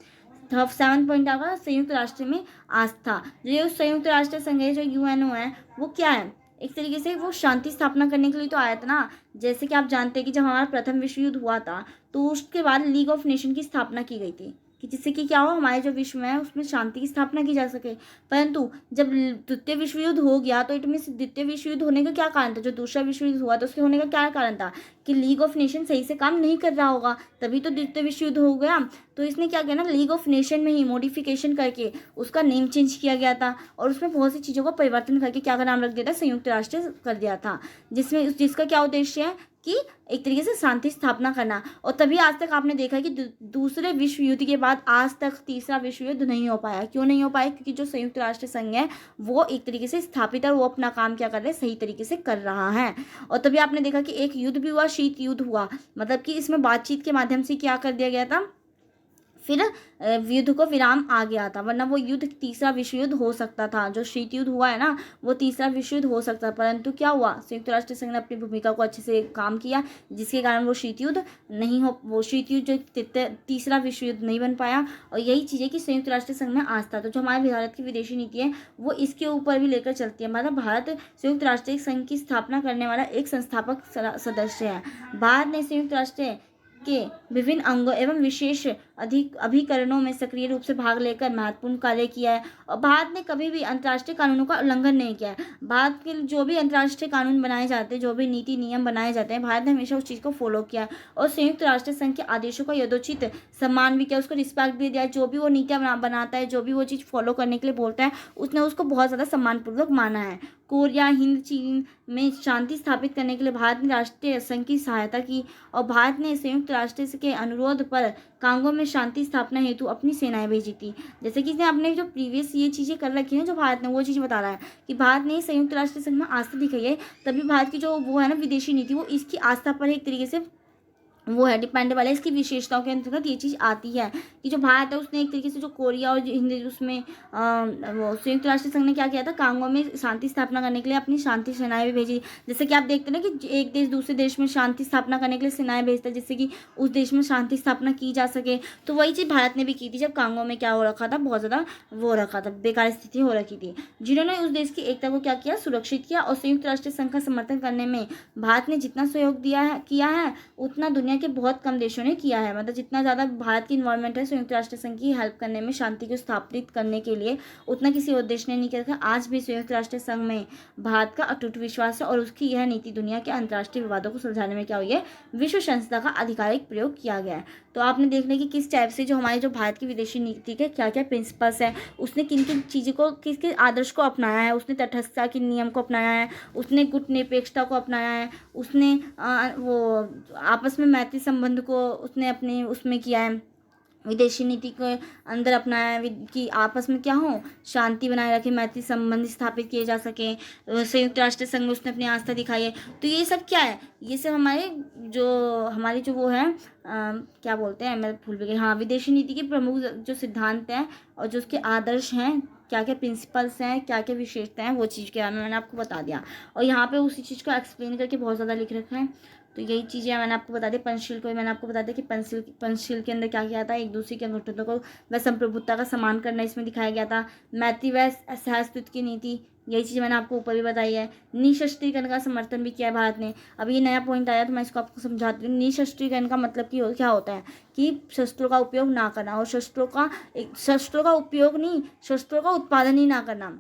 7 पॉइंट आगा संयुक्त राष्ट्र में आस्था। जो संयुक्त राष्ट्र संघ है, जो यूएनओ है, वो क्या है, एक तरीके से वो शांति स्थापना करने के लिए तो आया था ना। जैसे कि आप जानते हैं कि जब हमारा प्रथम विश्व युद्ध हुआ था, तो उसके बाद लीग ऑफ नेशन की स्थापना की गई थी, कि जिससे कि क्या हो, हमारे जो विश्व में है उसमें शांति की स्थापना की जा सके। परंतु जब द्वितीय विश्व युद्ध हो गया, तो इट मीन्स द्वितीय विश्व युद्ध होने का क्या कारण था, जो दूसरा विश्व युद्ध हुआ था उसके होने का क्या कारण था, कि लीग ऑफ नेशन सही से काम नहीं कर रहा होगा, तभी तो द्वितीय विश्व युद्ध हो गया। तो इसने क्या किया ना, लीग ऑफ नेशन में ही मॉडिफिकेशन करके उसका नेम चेंज किया गया था, और उसमें बहुत सी चीज़ों का परिवर्तन करके क्या का नाम रख दिया था, संयुक्त राष्ट्र कर दिया था, जिसका क्या उद्देश्य है कि एक तरीके से शांति स्थापना करना। और तभी आज तक आपने देखा कि दूसरे विश्व युद्ध के बाद आज तक तीसरा विश्व युद्ध नहीं हो पाया। क्यों नहीं हो पाया? क्योंकि जो संयुक्त राष्ट्र संघ है वो एक तरीके से स्थापित है, वो अपना काम क्या कर रहे हैं, सही तरीके से कर रहा है। और तभी आपने देखा कि एक युद्ध भी हुआ, शीत युद्ध हुआ, मतलब कि इसमें बातचीत के माध्यम से क्या कर दिया गया था, फिर युद्ध को विराम आ गया था, वरना वो युद्ध तीसरा विश्व युद्ध हो सकता था। जो शीत युद्ध हुआ है ना, वो तीसरा विश्व युद्ध हो सकता, परंतु क्या हुआ, संयुक्त राष्ट्र संघ ने अपनी भूमिका को अच्छे से काम किया, जिसके कारण वो शीत युद्ध नहीं हो, वो शीत युद्ध जो तीसरा विश्व युद्ध नहीं बन पाया। और यही चीज़ है कि संयुक्त राष्ट्र संघ में आस्था, तो जो हमारे भारत की विदेशी नीति है वो इसके ऊपर भी लेकर चलती है। मतलब भारत संयुक्त राष्ट्र संघ की स्थापना करने वाला एक संस्थापक सदस्य है। भारत ने संयुक्त राष्ट्र के विभिन्न अंगों एवं विशेष अभिकरणों में सक्रिय रूप से भाग लेकर महत्वपूर्ण कार्य किया है, और भारत ने कभी भी अंतर्राष्ट्रीय कानूनों का उल्लंघन नहीं किया है। भारत के जो भी अंतर्राष्ट्रीय कानून बनाए जाते हैं, जो भी नीति नियम बनाए जाते हैं, भारत ने हमेशा उस चीज़ को फॉलो किया है, और संयुक्त राष्ट्र संघ के आदेशों का यथोचित सम्मान भी किया, उसको रिस्पेक्ट भी दिया। जो भी वो नीतियाँ बनाता है, जो भी वो चीज़ फॉलो करने के लिए बोलता है, उसने उसको बहुत ज़्यादा सम्मानपूर्वक माना है। कोरिया, हिंद, चीन में शांति स्थापित करने के लिए भारत ने राष्ट्रीय संघ की सहायता की, और भारत ने संयुक्त राष्ट्र के अनुरोध पर कांगो में शांति स्थापना हेतु अपनी सेनाएं भेजी थी। जैसे कि इसने अपने जो प्रीवियस ये चीज़ें कर रखी हैं, जो भारत ने वो चीज़ बता रहा है कि भारत ने संयुक्त राष्ट्र संघ में आस्था दिखाई है, तभी भारत की जो वो है ना विदेशी नीति, वो इसकी आस्था पर एक तरीके से वो है डिपेंडेबल है। इसकी विशेषताओं के अंतर्गत ये चीज़ आती है कि जो भारत है उसने एक तरीके से जो कोरिया और हिंदी उसमें वो संयुक्त राष्ट्र संघ ने क्या किया था, कांगो में शांति स्थापना करने के लिए अपनी शांति सेनाएं भी भेजी। जैसे कि आप देखते हैं ना कि एक देश दूसरे देश में शांति स्थापना करने के लिए सेनाएं भेजता है, जिससे कि उस देश में शांति स्थापना की जा सके। तो वही चीज़ भारत ने भी की थी, जब कांगो में क्या हो रखा था, बहुत ज़्यादा वो रखा था, बेकार स्थिति हो रखी थी, जिन्होंने उस देश की एकता को क्या किया, सुरक्षित किया। और संयुक्त राष्ट्र संघ का समर्थन करने में भारत ने जितना सहयोग किया है उतना दुनिया के बहुत कम देशों ने किया है। मतलब जितना ज़्यादा भारत की इन्वॉल्वमेंट है संयुक्त राष्ट्र संघ की हेल्प करने में, शांति को स्थापित करने के लिए, उतना किसी और देश ने नहीं किया था। आज भी संयुक्त राष्ट्र संघ में भारत का अटूट विश्वास है, और उसकी यह नीति दुनिया के अंतर्राष्ट्रीय विवादों को सुलझाने में क्या हुई है, विश्व संस्था का आधिकारिक प्रयोग किया गया है। तो आपने देखने की किस टाइप से जो हमारी जो भारत की विदेशी नीति के क्या क्या प्रिंसिपल्स है, उसने किन किन चीज़ों को, किस किस आदर्श को अपनाया है। उसने तटस्थता के नियम को अपनाया है, उसने गुटनिरपेक्षता को अपनाया है, उसने वो आपस में मैत्री संबंध को उसने अपने उसमें किया है, विदेशी नीति के अंदर अपनाया है कि आपस में क्या हो, शांति बनाए रखे, मैत्री संबंध स्थापित किए जा सके। संयुक्त राष्ट्र संघ में उसने अपनी आस्था दिखाई है। तो ये सब क्या है, ये सब हमारी जो वो है क्या बोलते हैं, मैं भूल भी गई, हाँ, विदेशी नीति के प्रमुख जो सिद्धांत हैं और जो उसके आदर्श हैं, क्या क्या प्रिंसिपल्स हैं, क्या क्या विशेषताएं हैं, वो चीज़ के बारे में मैंने आपको बता दिया। और यहाँ पे उसी चीज़ को एक्सप्लेन करके बहुत ज़्यादा लिख रखा है। तो यही चीज़ें मैंने आपको बता दी। पंचशील को मैंने आपको बता दिया कि पंचशील के अंदर क्या किया था, एक दूसरे के अंगूठों को व संप्रभुता का सम्मान करना इसमें दिखाया गया था। मैत्री व सहस्तित्व की नीति, यही चीज़ मैंने आपको ऊपर भी बताई है। निशस्त्रीकरण का समर्थन भी किया है भारत ने। अब ये नया पॉइंट आया तो मैं इसको आपको समझाती हूँ। निशस्त्रीकरण का मतलब कि क्या होता है कि शस्त्रों का उपयोग ना करना, और शस्त्रों का उपयोग नहीं, शस्त्रों का उत्पादन ही ना करना।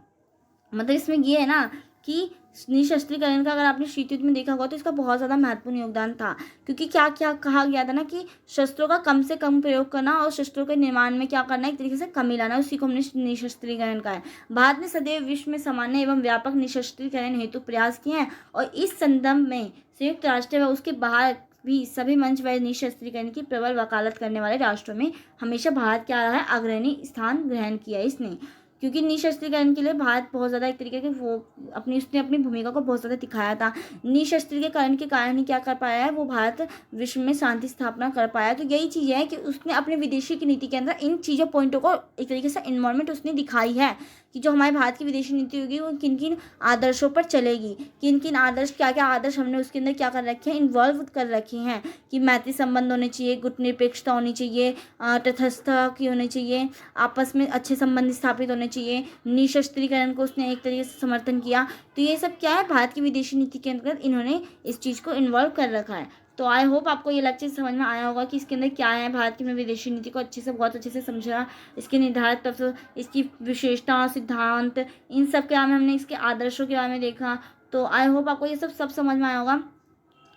मतलब इसमें ये है ना कि निशस्त्रीकरण का अगर आपने शीत युद्ध में देखा होगा तो इसका बहुत ज़्यादा महत्वपूर्ण योगदान था, क्योंकि क्या क्या कहा गया था ना कि शस्त्रों का कम से कम प्रयोग करना और शस्त्रों के निर्माण में क्या करना, एक तरीके से कमी लाना, उसी को हमने निशस्त्रीकरण का है। भारत ने सदैव विश्व में सामान्य एवं व्यापक निशस्त्रीकरण हेतु प्रयास किए हैं, और इस संदर्भ में संयुक्त राष्ट्र व उसके बाहर भी सभी मंच व निशस्त्रीकरण की प्रबल वकालत करने वाले राष्ट्रों में हमेशा भारत क्या रहा है, अग्रणी स्थान ग्रहण किया है इसने। क्योंकि निशस्त्रीकरण के लिए भारत बहुत ज़्यादा एक तरीके के वो उसने अपनी भूमिका को बहुत ज़्यादा दिखाया था। निशस्त्रीकरण के कारण ही क्या कर पाया है, वो भारत विश्व में शांति स्थापना कर पाया। तो यही चीज़ है कि उसने अपने विदेशी की नीति के अंदर इन चीज़ों पॉइंटों को एक तरीके से इन्वॉल्वमेंट उसने दिखाई है कि जो हमारे भारत की विदेशी नीति होगी वो किन किन आदर्शों पर चलेगी, किन किन आदर्श, क्या क्या आदर्श हमने उसके अंदर क्या कर रखे हैं, इन्वॉल्व कर रखे हैं कि मैत्री संबंध होने चाहिए, गुटनिरपेक्षता होनी चाहिए, तटस्थता की होनी चाहिए, आपस में अच्छे संबंध स्थापित होने होने चाहिए, निशस्त्रीकरण को उसने एक तरीके से समर्थन किया। तो ये सब क्या है, भारत की विदेशी नीति के अंतर्गत इन्होंने इस चीज़ को इन्वॉल्व कर रखा है। तो आई होप आपको ये लेक्चर समझ में आया होगा कि इसके अंदर क्या है। भारत की विदेशी नीति को अच्छे से, बहुत अच्छे से समझा, इसके निर्धारित तत्व, इसकी विशेषता, सिद्धांत, इन सब के बारे में हमने, इसके आदर्शों के बारे में देखा। तो आई होप आपको ये सब समझ में आया होगा।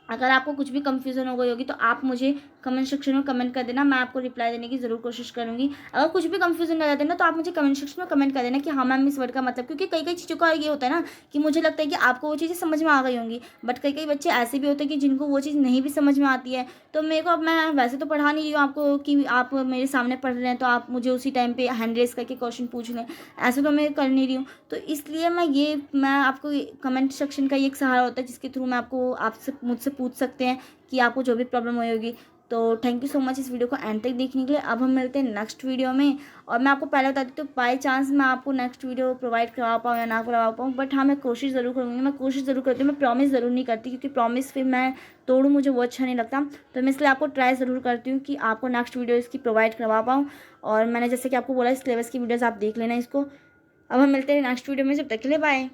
अगर आपको कुछ भी कंफ्यूजन हो गई होगी तो आप मुझे कमेंट सेक्शन में कमेंट कर देना, मैं आपको रिप्लाई देने की ज़रूर कोशिश करूँगी। अगर कुछ भी कंफ्यूजन रह जाता है ना, तो आप मुझे कमेंट सेक्शन में कमेंट कर देना कि हाँ मैम इस वर्ड का मतलब, क्योंकि कई कई चीज़ों का ये होता है ना कि मुझे लगता है कि आपको वो चीज़ें समझ में आ गई होंगी, बट कई कई बच्चे ऐसे भी होते हैं कि जिनको वो चीज़ नहीं भी समझ में आती है। तो मेरे को, अब मैं वैसे तो पढ़ा नहीं रही हूँ आपको कि आप मेरे सामने पढ़ रहे हैं तो आप मुझे उसी टाइम पे हैंड रेस करके क्वेश्चन पूछ लें, ऐसे तो मैं कर नहीं रही हूँ। तो इसलिए मैं आपको कमेंट सेक्शन का ये एक सहारा होता है जिसके थ्रू मैं आपको, आपसे, मुझसे पूछ सकते हैं कि आपको जो भी प्रॉब्लम हुई होगी। तो थैंक यू सो मच इस वीडियो को एंड तक देखने के लिए। अब हम मिलते हैं नेक्स्ट वीडियो में। और मैं आपको पहले बता दी, तो बाय चांस मैं आपको नेक्स्ट वीडियो प्रोवाइड करवा पाऊँ या ना करवा पाऊँ, बट हाँ मैं कोशिश ज़रूर करूँगी, मैं कोशिश ज़रूर करती हूँ। मैं प्रॉमिस ज़रूर नहीं करती, क्योंकि प्रॉमिस फिर मैं तोड़ूँ, मुझे वो अच्छा नहीं लगता। तो मैं इसलिए आपको ट्राई ज़रूर करती हूँ कि आपको नेक्स्ट वीडियो इसकी प्रोवाइड करवा पाऊँ। और मैंने जैसे कि आपको बोला, सिलेबस की वीडियोज़ आप देख लेना इसको। अब हम मिलते हैं नेक्स्ट वीडियो में, जब तक के लिए बाय।